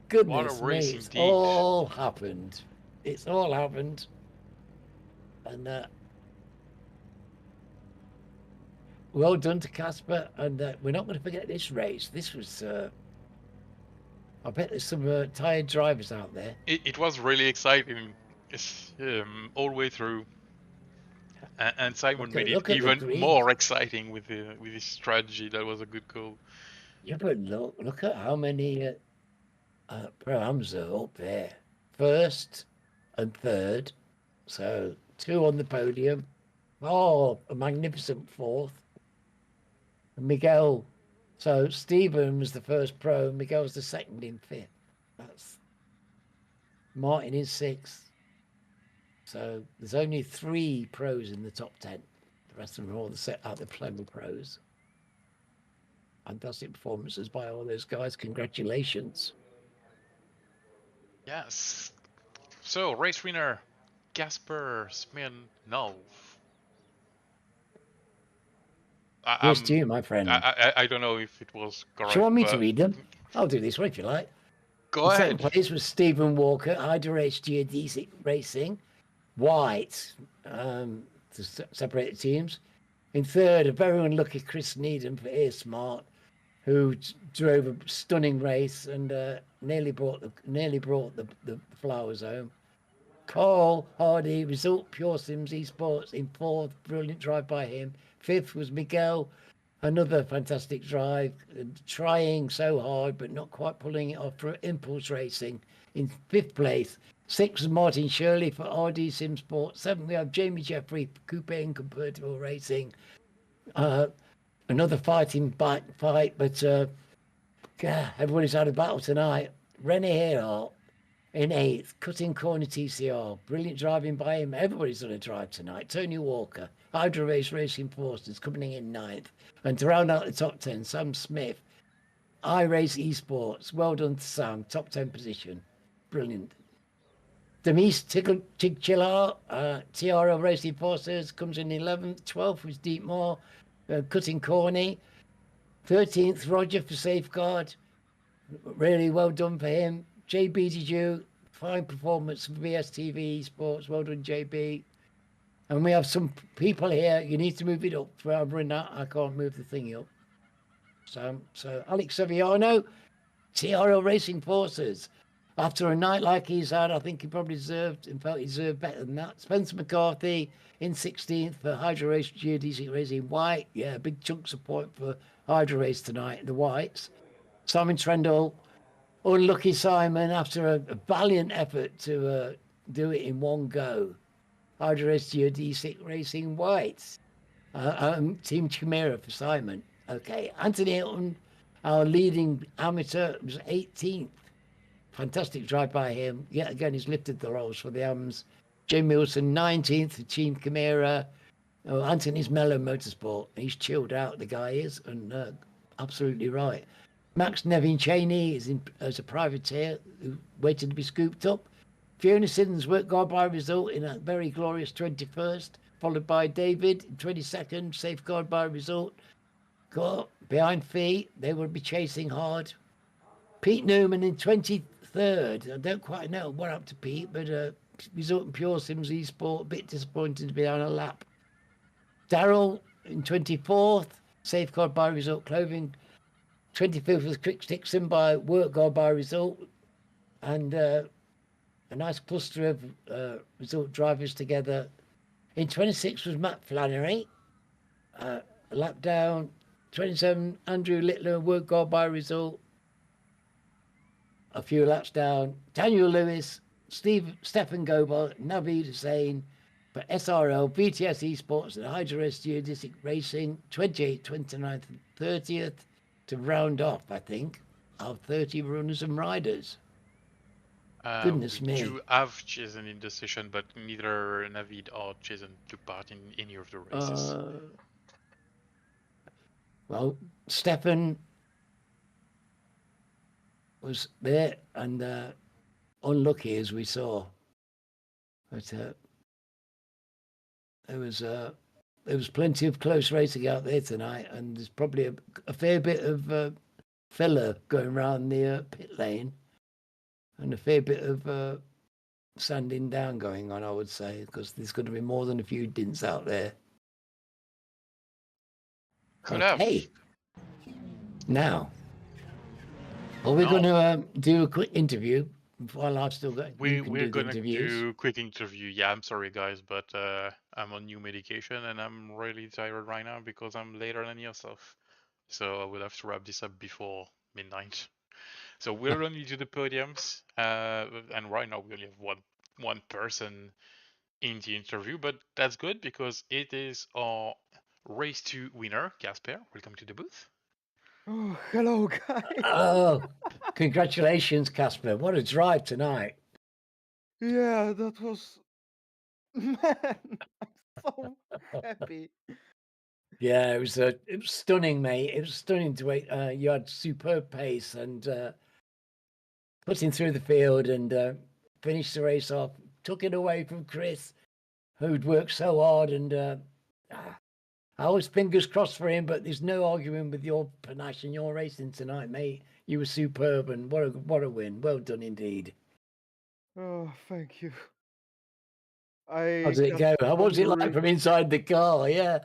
Goodness me, it's all happened. It's all happened, and well done to Casper. And we're not going to forget this race. This was. I bet there's some tired drivers out there. It was really exciting, all the way through, and Simon made it even more exciting with his strategy. That was a good call. Yeah, but look at how many Pro-Ams are up there. First and third, so 2 on the podium. Oh, a magnificent 4th. And Miguel So Stephen was the first pro, and Miguel's the second in fifth. That's Martin is sixth. So there's only 3 pros in the top 10. The rest of them are all the set out the Plymouth pros. Fantastic performances by all those guys. Congratulations. Yes. So, race winner, Casper Smirnov. I, Here's to I'm. you, my friend. I don't know if it was Do you correct, want me to but read them? I'll do this one if you like. go In second ahead. place was Stephen Walker, Hydra H Geodesic Racing, White, to separate the teams. In third, a very unlucky Chris Needham for Air Smart, who drove a stunning race and nearly brought the flowers home. Carl Hardy, result Pure Sims Esports in fourth, brilliant drive by him. Fifth was Miguel, another fantastic drive, trying so hard but not quite pulling it off for Impulse Racing in fifth place. Sixth was Martin Shirley for RD Simsport. Seventh, we have Jamie Jeffrey, Coupe and Convertible Racing. Another fight, but everybody's had a battle tonight. Rennie Hale in eighth, Cutting Corner TCR. Brilliant driving by him. Everybody's done a drive tonight. Tony Walker, Hydra Race Racing Forces coming in ninth. And to round out the top 10, Sam Smith, iRace Esports. Well done to Sam, top 10 position. Brilliant. Demise Tigchilar, TRL Racing Forces comes in 11th. 12th was Deepmore, Cutting Corny. 13th, Roger for Safeguard. Really well done for him. JB did you. Fine performance for BSTV Sports. Well done, JB. And we have some people here. You need to move it up. Rather than that, I can't move the thing up. So Alex Saviano, TRL Racing Forces. After a night like he's had, I think he probably deserved and felt he deserved better than that. Spencer McCarthy in 16th for Hydra Race Geodesic Racing White. Yeah, big chunks of point for Hydra Race tonight, the Whites. Simon Trendall, unlucky Simon, after a valiant effort to do it in one go. Hydra Race Geodesic Racing Whites. Team Chimera for Simon. Okay, Anthony Hilton, our leading amateur, was 18th. Fantastic drive by him. Yet again, he's lifted the rolls for the AMs. Jamie Wilson, 19th for Team Chimera. Oh, Anthony's mellow motorsport. He's chilled out, the guy is, and absolutely right. Max Nevin Cheney is as a privateer who waited to be scooped up. Fiona Siddons worked guard by result in a very glorious 21st, followed by David in 22nd, safeguard by result. Got behind Fee, they will be chasing hard. Pete Newman in 23rd. I don't quite know what up to Pete, but result in Pure Sims Esport, a bit disappointed to be on a lap. Daryl in 24th, safeguard by result clothing. 25th was Quick Dixon by work guard by result. And a nice cluster of result drivers together. In 26 was Matt Flannery, a lap down. 27, Andrew Littler, work guard by result. A few laps down. Daniel Lewis, Stephen Gobar, Naveed Hussain for SRL, VTS Esports, and Hydra Geodesic Racing, 28th, 29th, and 30th to round off, I think, our 30 runners and riders. Goodness We me. do have Jason in the session, but neither Navid or Jason took part in any of the races. Well, Stefan was there and unlucky as we saw. But there was plenty of close racing out there tonight, and there's probably a fair bit of filler going around the pit lane, and a fair bit of sanding down going on, I would say, because there's going to be more than a few dints out there. Could Okay. have. Now, are we going to do a quick interview while I've still got? You can We're do the gonna interviews. do a quick interview. Yeah, I'm sorry guys, but I'm on new medication and I'm really tired right now because I'm later than yourself. So I will have to wrap this up before midnight. So we'll only do the podiums, and right now we only have one person in the interview, but that's good because it is our race 2 winner, Casper. Welcome to the booth. Oh, hello, guys. Oh, congratulations, Casper. What a drive tonight. Yeah, that was. Man, I'm so happy. Yeah, it was stunning, mate. It was stunning to wait. You had superb pace and putting through the field and finished the race off. Took it away from Chris, who'd worked so hard. And I was fingers crossed for him, but there's no arguing with your panache and your racing tonight, mate. You were superb, and what a win. Well done indeed. Oh, thank you. How I did it had go? How was some it like from inside the car? Yeah.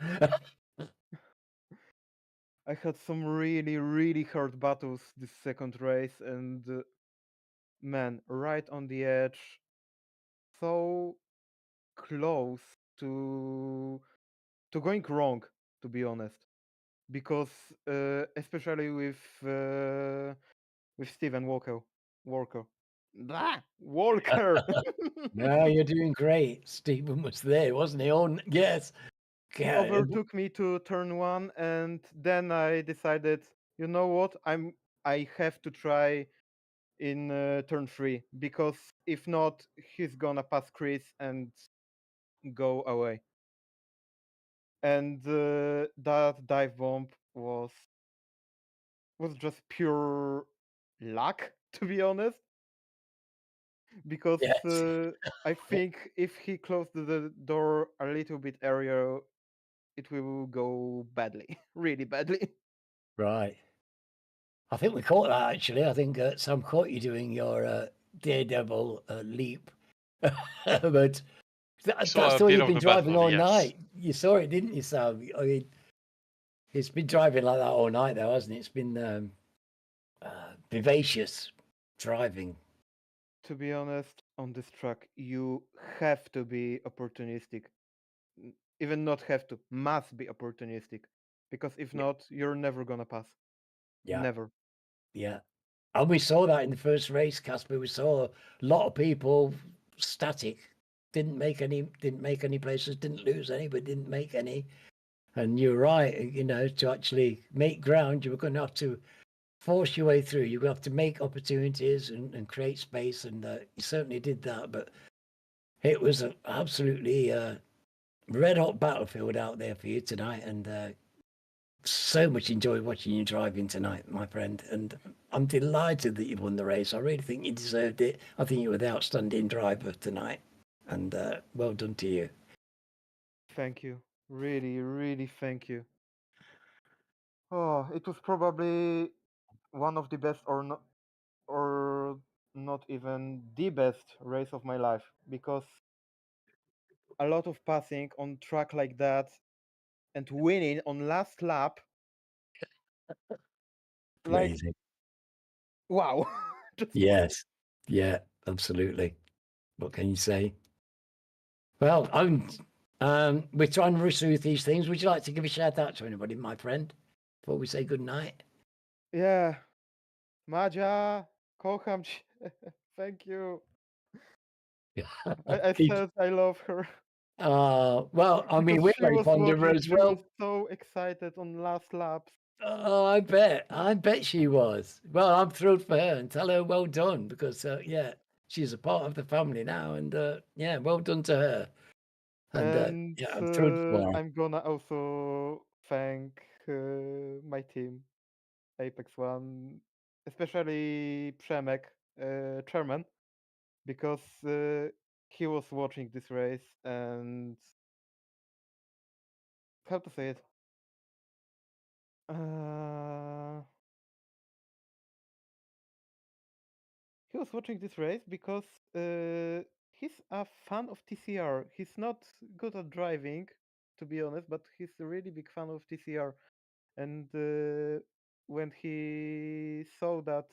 I had some really, really hard battles this second race, and man, right on the edge, so close to going wrong, to be honest. Because especially with Steven Walker, Walker No, you're doing great. Stephen was there, wasn't he? Oh, yes. Yeah, overtook me to turn one, and then I decided, you know what, I have to try in turn three, because if not, he's gonna pass Chris and go away. And that dive bomb was just pure luck, to be honest, because yes. I think if he closed the door a little bit earlier, it will go badly, really badly. Right. I think we caught that actually. I think Sam caught you doing your daredevil leap. But We saw that's a the way bit you've of been the bad driving bunny, all yes. night. You saw it, didn't you, Sam? I mean, it's been driving like that all night, though, hasn't it? It's been vivacious driving. To be honest, on this track, you have to be opportunistic. Even not have to, must be opportunistic. Because if Yeah. not, you're never gonna pass. Yeah. Never. Yeah. And we saw that in the first race, Casper. We saw a lot of people static, didn't make any places, didn't lose any, but didn't make any. And you're right, you know, to actually make ground, you were going to have to force your way through. You have to make opportunities and create space, and you certainly did that. But it was an absolutely red hot battlefield out there for you tonight, and so much enjoyed watching you driving tonight, my friend. And I'm delighted that you won the race. I really think you deserved it. I think you were the outstanding driver tonight, and well done to you. Thank you. Really, really thank you. Oh, it was probably one of the best, or not even the best race of my life, because a lot of passing on track like that and winning on last lap, like, Amazing. wow. Just wow. Yes. Yeah, absolutely. What can you say? Well, we're trying to rush through these things. Would you like to give a shout out to anybody, my friend, before we say good night? Yeah, Madzia, kocham cię. Thank you. I Keep- said I love her well, I mean, because we're she very was fond of her watching. as She was well. so excited on last laps. Oh, I bet. I bet she was. Well, I'm thrilled for her and tell her well done because, yeah, she's a part of the family now. And yeah, well done to her. And And yeah, I'm thrilled for her. I'm gonna also thank my team, Apex One, especially Przemek, chairman, because he was watching this race and how to say it. Uh, he was watching this race because he's a fan of TCR. He's not good at driving, to be honest, but he's a really big fan of TCR. And when he saw that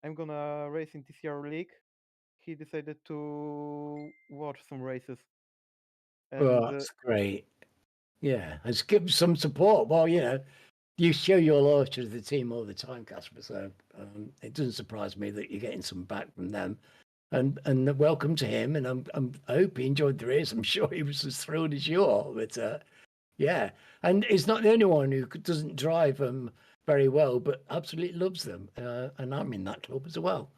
I'm gonna race in TCR League, he decided to watch some races. Oh, And that's great. Yeah, and give them some support. Well, you know, you show your loyalty to the team all the time, Casper. So it doesn't surprise me that you're getting some back from them. And welcome to him. And I hope he enjoyed the race. I'm sure he was as thrilled as you are. But yeah, and he's not the only one who doesn't drive very well, but absolutely loves them. And I'm in that club as well.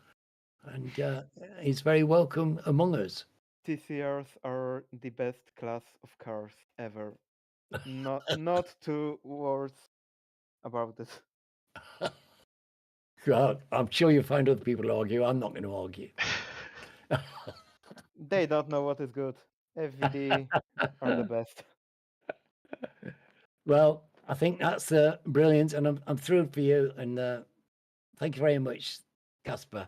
And he's very welcome among us. TCRs are the best class of cars ever. Not two words about this. God, I'm sure you'll find other people to argue. I'm not going to argue. They don't know what is good. FVD are the best. Well, I think that's brilliant, and I'm thrilled for you. And thank you very much, Casper.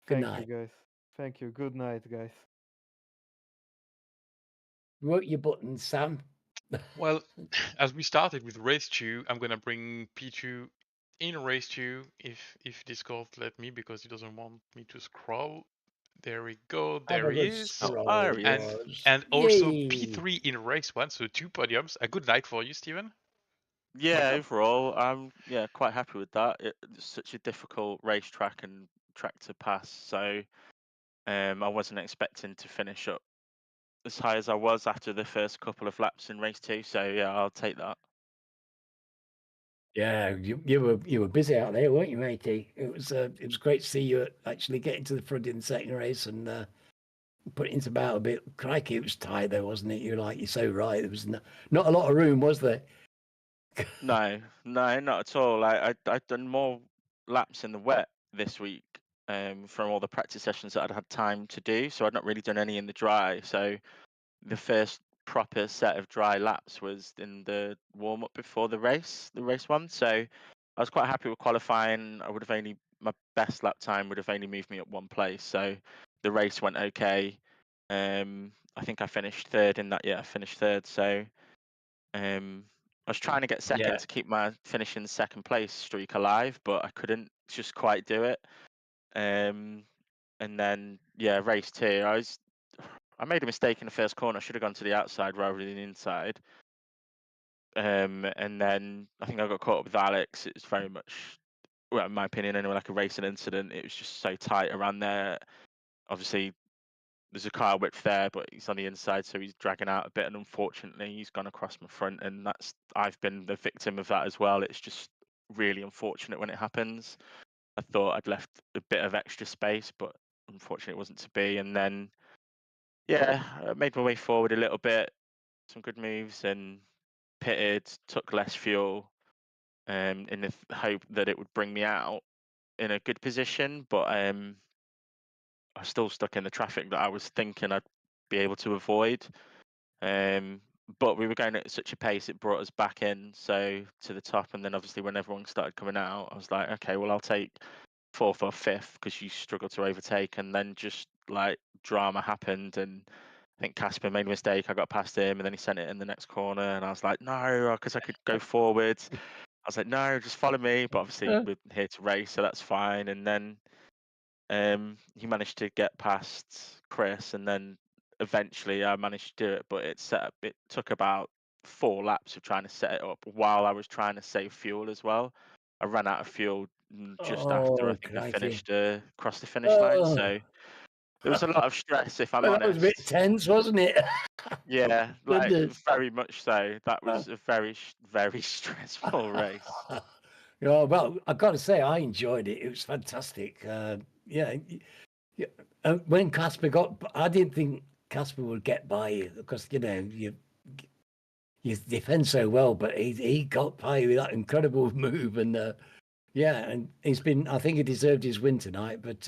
Good Thank you, night. guys. Thank you. Good night, guys. Wrote your buttons, Sam. Well, as we started with race 2, I'm gonna bring P2 in race 2 if Discord let me, because he doesn't want me to scroll. There we go. Have There a he good is. Oh, scroll, there he is. yours. And also Yay! P3 in race 1, so 2 podiums. A good night for you, Steven. Yeah, Welcome. overall, I'm quite happy with that. It's such a difficult racetrack and track to pass, so I wasn't expecting to finish up as high as I was after the first couple of laps in race 2. So yeah, I'll take that. Yeah, you were busy out there, weren't you, matey? It was great to see you actually getting to the front in the second race and put it into about a bit. Crikey, it was tight though, wasn't it? You're so right. There was not a lot of room, was there? No, no, not at all. I'd done more laps in the wet this week from all the practice sessions that I'd had time to do. So I'd not really done any in the dry. So the first proper set of dry laps was in the warm up before the race one. So I was quite happy with qualifying. My best lap time would have only moved me up one place. So the race went okay. I think I finished third in that. Yeah, I finished third. So I was trying to get second Yeah. to keep my finishing second place streak alive, but I couldn't just quite do it. Um, and then yeah, race 2. I made a mistake in the first corner. I should have gone to the outside rather than the inside. And then I think I got caught up with Alex. It was very much, well, in my opinion, anyway, like a racing incident. It was just so tight around there. Obviously, there's a car width there, but he's on the inside, so he's dragging out a bit. And unfortunately, he's gone across my front, and I've been the victim of that as well. It's just really unfortunate when it happens. I thought I'd left a bit of extra space, but unfortunately, it wasn't to be. And then yeah, I made my way forward a little bit, some good moves, and pitted, took less fuel, in the hope that it would bring me out in a good position. But I was still stuck in the traffic that I was thinking I'd be able to avoid. Um, but we were going at such a pace, it brought us back in, so to the top. And then obviously when everyone started coming out, I was like, okay, well I'll take fourth or fifth because you struggled to overtake. And then just like drama happened, and I think Casper made a mistake. I got past him, and then he sent it in the next corner, and I was like, no, because I could go forward. I was like, no, just follow me. But obviously we're here to race, so that's fine. And then he managed to get past Chris, and then eventually I managed to do it. But it took about 4 laps of trying to set it up while I was trying to save fuel as well. I ran out of fuel just after I Oh, think I crikey. finished across the finish line. Oh, So there was a lot of stress, if I'm well, that was a bit honest. tense, wasn't it? Yeah, like Goodness. very much so. That was a very stressful race. Yeah, well, I got to say, I enjoyed it. It was fantastic. Yeah, yeah. When Casper I didn't think Casper would get by you because you defend so well, but he got by with that incredible move, and yeah, and I think he deserved his win tonight, but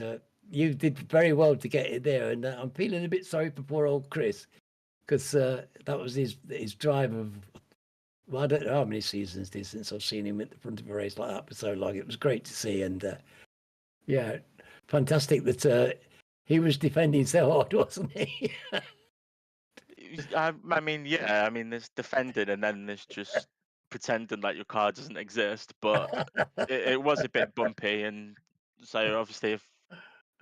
you did very well to get it there, and I'm feeling a bit sorry for poor old Chris because that was his drive of. Well, I don't know how many seasons it is since I've seen him at the front of a race like that for so long. It was great to see, and yeah, fantastic that he was defending so hard, wasn't he? I mean, yeah, I mean, there's defending, and then there's just pretending like your car doesn't exist. But it was a bit bumpy, and so obviously, if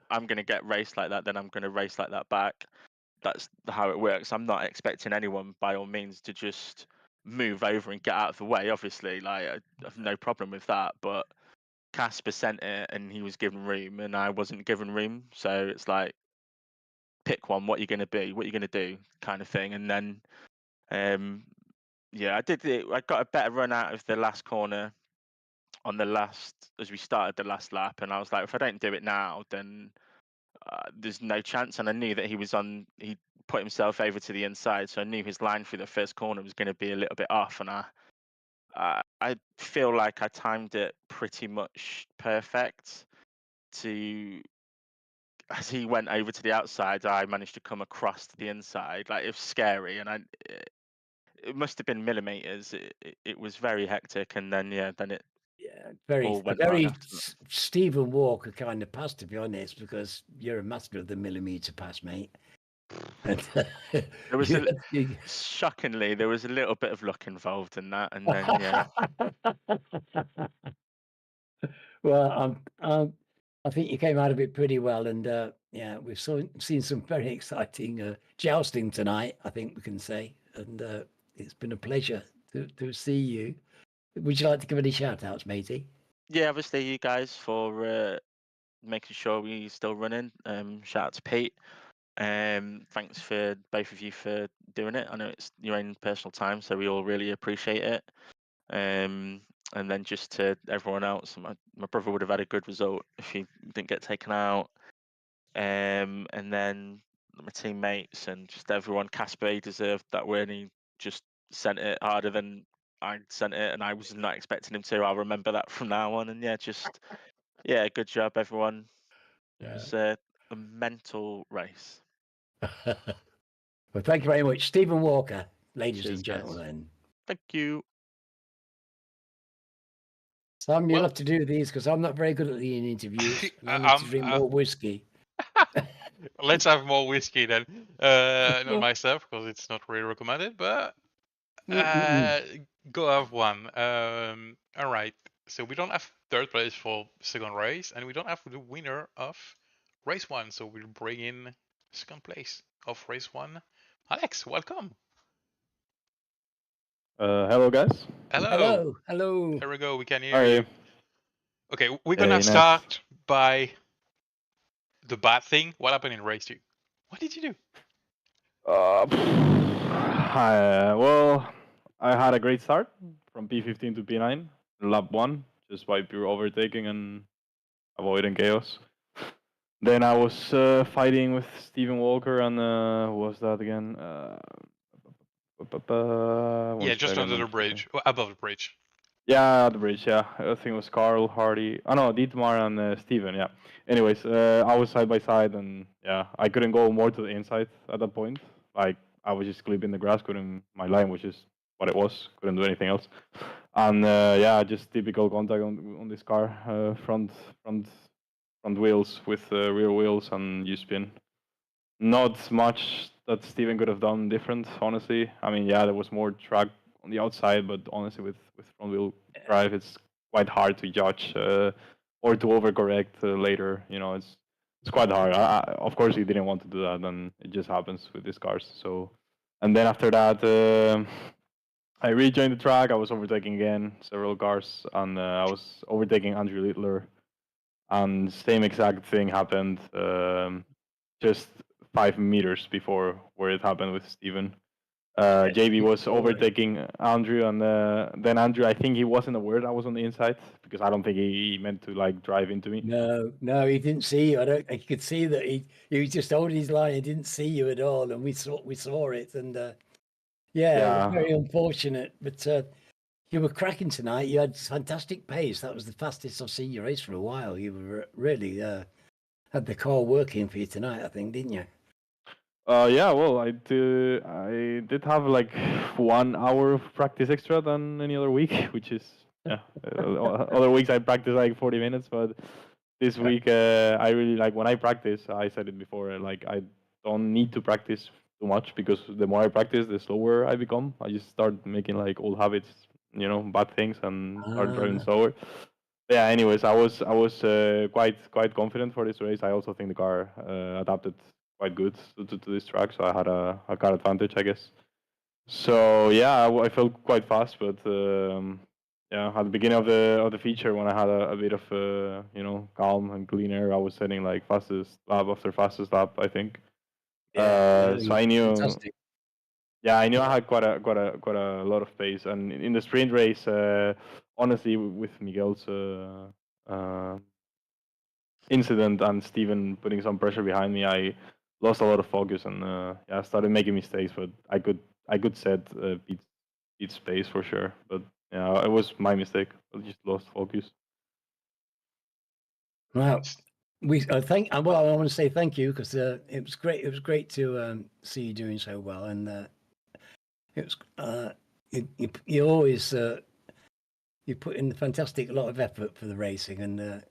I'm going to get raced like that, then I'm going to race like that back. That's how it works. I'm not expecting anyone, by all means, to just move over and get out of the way. Obviously, like I have no problem with that. But Casper sent it, and he was given room, and I wasn't given room. So it's like, pick one. What you're going to be, what you're going to do, kind of thing. And then um, yeah, I got a better run out of the last corner on the last, as we started the last lap, and I was like, if I don't do it now, then there's no chance. And I knew that he put himself over to the inside, so I knew his line through the first corner was going to be a little bit off, and I feel like I timed it pretty much perfect to, as he went over to the outside, I managed to come across to the inside. Like, it was scary, and it must have been millimeters. It was very hectic, and then it Yeah, all went wrong very after that. Stephen Walker kind of pass, to be honest, because you're a master of the millimeter pass, mate. There was shockingly, there was a little bit of luck involved in that, and then Well, I think you came out of it pretty well, and yeah, we've seen some very exciting jousting tonight, I think we can say, and it's been a pleasure to see you. Would you like to give any shout outs, matey? yeah, obviously you guys for making sure we're still running. Shout out to Pete. Thanks for both of you for doing it. I know it's your own personal time, so we all really appreciate it. And then just to everyone else, my brother would have had a good result if he didn't get taken out. And then my teammates and just everyone. Casper, he deserved that win. He just sent it harder than I sent it, and I was not expecting him to. I'll remember that from now on. And yeah, good job, everyone. It was a mental race. Well, thank you very much, Stephen Walker, ladies Cheers, and guys. gentlemen. Thank you. Sam, you'll have to do these because I'm not very good at the interviews, and I need to drink more whiskey. Let's have more whiskey then. Not myself, because it's not really recommended, but go have one. All right. So we don't have third place for second race, and we don't have the winner of race one. So we'll bring in second place of race one. Alex, welcome. Hello, guys. Hello. Hello. There we go. We can hear you. Okay, we're gonna Nice. start by the bad thing. What happened in race two? What did you do? Well, I had a great start from P15 to P9, lap 1, just by pure overtaking and avoiding chaos. Then I was fighting with Stephen Walker and who was that again? Yeah, just under the bridge, above the bridge. Yeah, at the bridge, yeah. I think it was Carl, Hardy. Oh no, Dietmar and Steven, yeah. Anyways, I was side by side and yeah, I couldn't go more to the inside at that point. Like, I was just clipping the grass, my line was just what it was, couldn't do anything else. And yeah, just typical contact on this car, front wheels with rear wheels and U-spin. Not much that Steven could have done different, honestly. I mean, yeah, there was more track on the outside, but honestly, with front wheel drive, it's quite hard to judge or to overcorrect later. You know, it's quite hard. Of course, he didn't want to do that, and it just happens with these cars. So, and then after that, I rejoined the track. I was overtaking again several cars, and I was overtaking Andrew Littler, and same exact thing happened. Just 5 meters before where it happened with Steven. JB was overtaking Andrew, and then Andrew, I think he wasn't aware that I was on the inside because I don't think he meant to like drive into me. No, he didn't see you. I could see that he was just holding his line. He didn't see you at all, and we saw it, and yeah, it was very unfortunate. But you were cracking tonight. You had fantastic pace. That was the fastest I've seen you race for a while. You were really had the car working for you tonight, I think, didn't you? Yeah, well, I did have like 1 hour of practice extra than any other week, which is yeah. Other weeks I practice like 40 minutes, but this week I really like when I practice. I said it before, like I don't need to practice too much because the more I practice, the slower I become. I just start making like old habits, you know, bad things, and start driving slower. Yeah. Anyways, I was quite confident for this race. I also think the car adapted quite good to this track, so I had a car advantage, I guess. So yeah, I felt quite fast, but yeah, at the beginning of the feature, when I had a bit of you know, calm and clean air, I was setting like fastest lap after fastest lap, I think. So I knew. Fantastic. Yeah, I knew I had quite a lot of pace, and in the sprint race, honestly, with Miguel's incident and Steven putting some pressure behind me, I lost a lot of focus and yeah, I started making mistakes. But I could set beat space for sure. But yeah, it was my mistake. I just lost focus. Well, we thank. Well, I want to say thank you because it was great. It was great to see you doing so well, and it was you always you put in a fantastic lot of effort for the racing and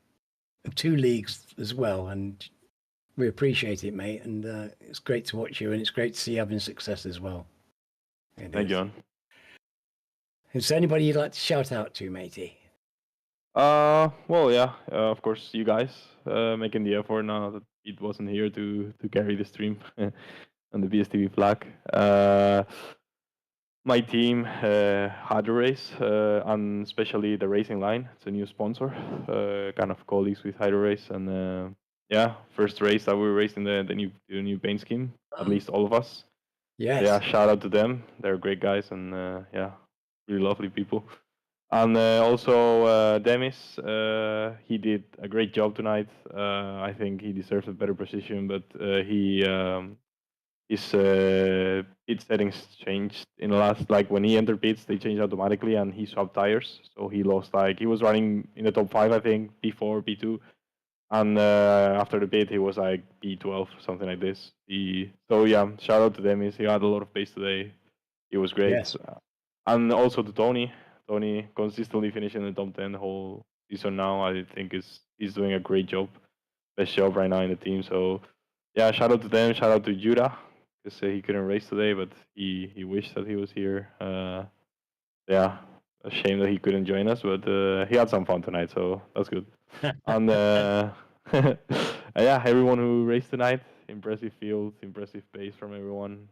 2 leagues as well, and we appreciate it, mate. And it's great to watch you, and it's great to see you having success as well. Thank you, John. Is there anybody you'd like to shout out to, matey? Well, yeah, of course, you guys making the effort now that it wasn't here to carry the stream on the BSTV flag. My team, Hydro Race, and especially the Racing Line. It's a new sponsor, kind of colleagues with Hydro Race, and yeah, first race that we were racing the new paint scheme. At least all of us. Yes. Yeah, shout out to them. They're great guys and yeah, really lovely people. And also Demis, he did a great job tonight. I think he deserves a better position, but his pit settings changed in the last, like when he entered pits, they changed automatically, and he swapped tires. So he lost, like he was running in the top 5, I think, P4, P2, and after the pit he was like P12, something like this. So yeah, shout out to Demis. He had a lot of pace today. He was great. Yes. And also to Tony. Tony consistently finishing in the top 10 the whole season now. I think he's doing a great job. Best job right now in the team. So yeah, shout out to them. Shout out to Judah, because he couldn't race today, but he wished that he was here. Yeah, a shame that he couldn't join us, but he had some fun tonight, so that's good. And yeah, everyone who raced tonight, impressive field, impressive pace from everyone.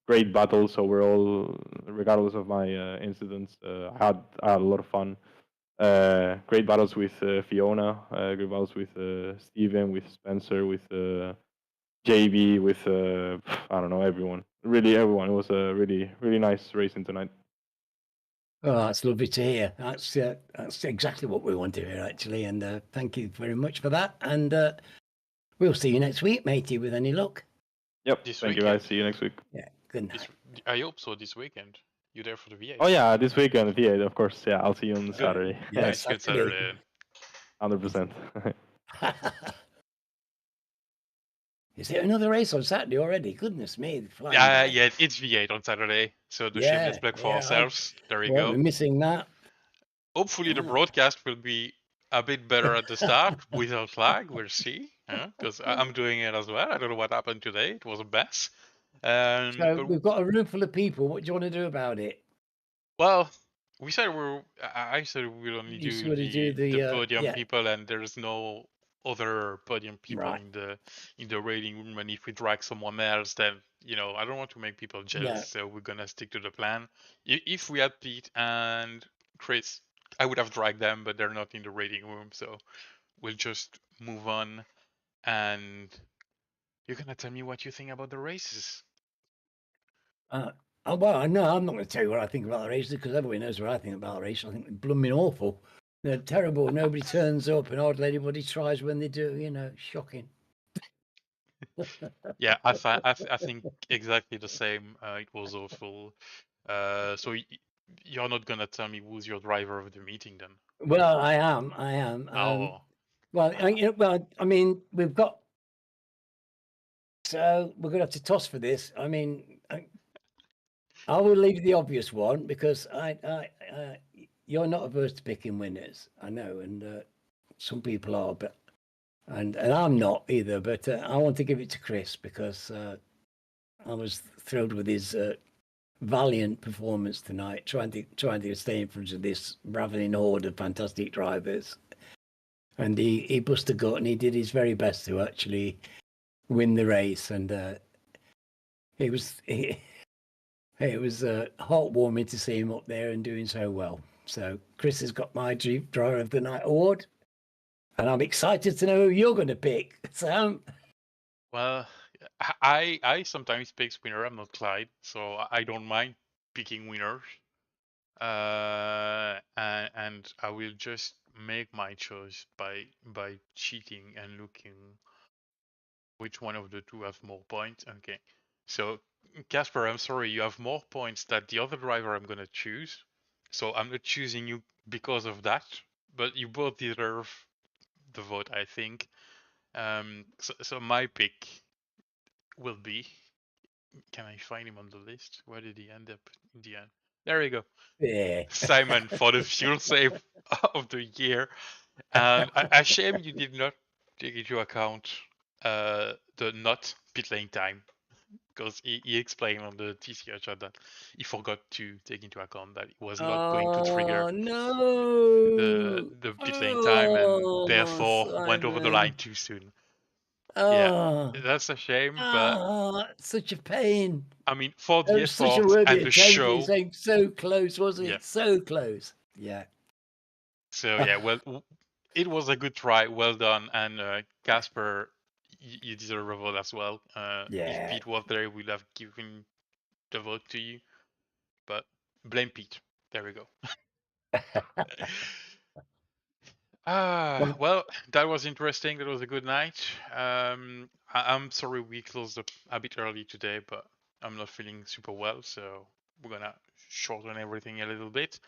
Great battles overall, regardless of my incidents. I had a lot of fun. Great battles with Fiona, great battles with Steven, with Spencer, with JB, with I don't know, everyone. Really, everyone. It was a really nice racing tonight. Oh, that's lovely to hear. That's exactly what we want to hear, actually. And thank you very much for that. And we'll see you next week, matey, with any luck. Yep. This Thank you, weekend. guys. See you next week. Yeah. Good night. I hope so. This weekend, you there for the V8? Oh yeah, this weekend, V8, of course. Yeah, I'll see you on Good. Saturday. Yeah, Nice, good Saturday. 100%. Is there another race on Saturday already? Goodness me. Yeah, it's V8 on Saturday. So the shameless plug for ourselves. There you go. We're missing that. Hopefully the broadcast will be a bit better at the start without lag. We'll see. Because I'm doing it as well. I don't know what happened today. It was a mess. So we've got a room full of people. What do you want to do about it? Well, we said I said we'll only do the podium people, and there's no other podium people in the rating room. And if we drag someone else, then I don't want to make people jealous. So we're gonna stick to the plan. If we had Pete and Chris, I would have dragged them, but they're not in the rating room, so we'll just move on. And you're gonna tell me what you think about the races. Well, no, I'm not going to tell you what I think about the races because everybody knows what I think about the race. I think they're blooming awful. They're terrible. Nobody turns up, and hardly anybody tries when they do. Shocking. Yeah, I think exactly the same. It was awful. So you're not gonna tell me who's your driver of the meeting then? Well, I am. Oh. Well, I mean, we've got. So we're going to have to toss for this. I mean, I will leave the obvious one because you're not averse to picking winners. I know, and some people are, but and I'm not either. But I want to give it to Chris because I was thrilled with his valiant performance tonight, trying to stay in front of this ravening horde of fantastic drivers. And he bust a gut and he did his very best to actually win the race. And it was heartwarming to see him up there and doing so well. So Chris has got my Driver of the Night award, and I'm excited to know who you're going to pick, Sam. Well, I sometimes pick winner. I'm not Clyde, so I don't mind picking winners. And I will just make my choice by cheating and looking which one of the two have more points. Okay, so Casper, I'm sorry, you have more points than the other driver I'm gonna choose. So I'm not choosing you because of that, but you both deserve the vote, I think. So my pick will be. Can I find him on the list? Where did he end up in the end? There we go. Yeah. Simon for the fuel save of the year. And a shame you did not take into account the not pit lane time, because he explained on the TCR chat that he forgot to take into account that it was not going to trigger Oh no! the pit lane time, and Oh, therefore went over the line Simon! too soon. Yeah, Oh, that's a shame, but oh, such a pain. I mean, for It the was such a effort worthy and the attempt. It's show, like so close, wasn't yeah. it? So close. Yeah. So yeah, well, it was a good try. Well done, and Casper, you deserve a vote as well. If Yeah. Pete was there, we'd have given the vote to you, but blame Pete. There we go. Well, that was interesting. That was a good night. I'm sorry we closed up a bit early today, but I'm not feeling super well, so we're gonna shorten everything a little bit.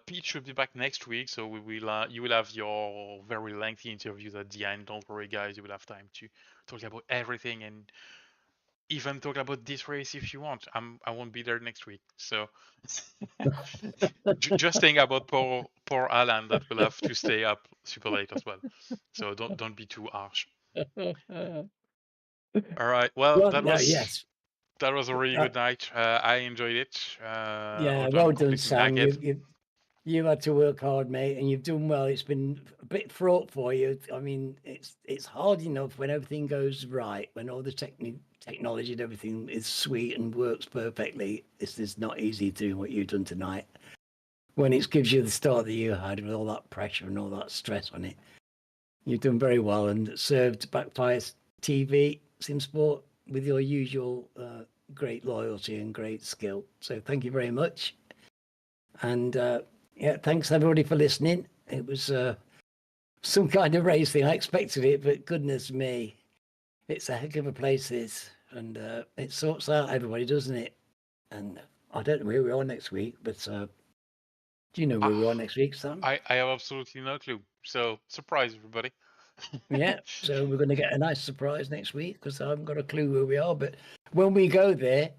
Pete should be back next week, so we will. You will have your very lengthy interviews at the end. Don't worry, guys. You will have time to talk about everything and even talk about this race if you want. I won't be there next week, so just think about poor Alan that will have to stay up super late as well. So don't be too harsh. All right. Well, Well, no, yes. that was a really good night. I enjoyed it. Yeah, Although I'm well done, completely Sam. knackered. You had to work hard, mate, and you've done well. It's been a bit fraught for you. I mean, it's hard enough when everything goes right, when all the technology and everything is sweet and works perfectly. This is not easy doing what you've done tonight. When it gives you the start that you had with all that pressure and all that stress on it, you've done very well and served Backfire TV, Simsport, with your usual great loyalty and great skill. So thank you very much. And yeah, thanks everybody for listening. It was some kind of race thing. I expected it, but goodness me, it's a heck of a place, this. And it sorts out everybody, doesn't it? And I don't know where we are next week, but do you know where we are next week, Sam? I have absolutely no clue. So surprise everybody. Yeah, so we're going to get a nice surprise next week because I haven't got a clue where we are. But when we go there,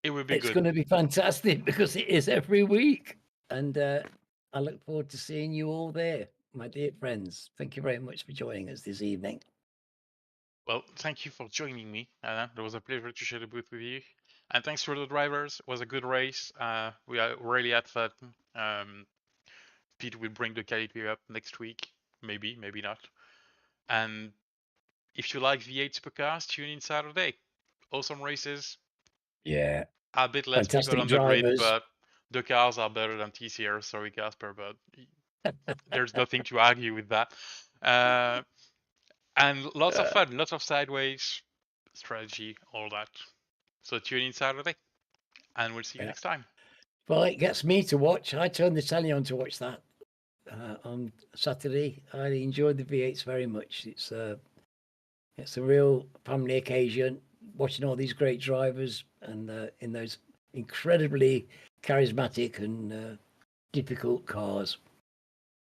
It will be it's good. going to be fantastic because it is every week. And I look forward to seeing you all there, my dear friends. Thank you very much for joining us this evening. Well, thank you for joining me, Anna. It was a pleasure to share the booth with you. And thanks for the drivers. It was a good race. We are really had fun. Pete will bring the caliper up next week. Maybe, maybe not. And if you like V8 Supercars, tune in Saturday. Awesome races. Yeah. A bit less Fantastic people on the grid, drivers. but the cars are better than TCR. Sorry, Casper, but there's nothing to argue with that. And lots of fun, lots of sideways, strategy, all that. So tune in Saturday, and we'll see you next time. Well, it gets me to watch. I turned the telly on to watch that on Saturday. I enjoyed the V8s very much. It's a real family occasion, watching all these great drivers and in those incredibly charismatic and difficult cars.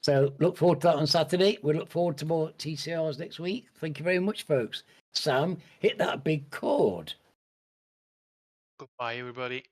So look forward to that on Saturday. We look forward to more TCRs next week. Thank you very much, folks. Sam, hit that big chord. Goodbye, everybody.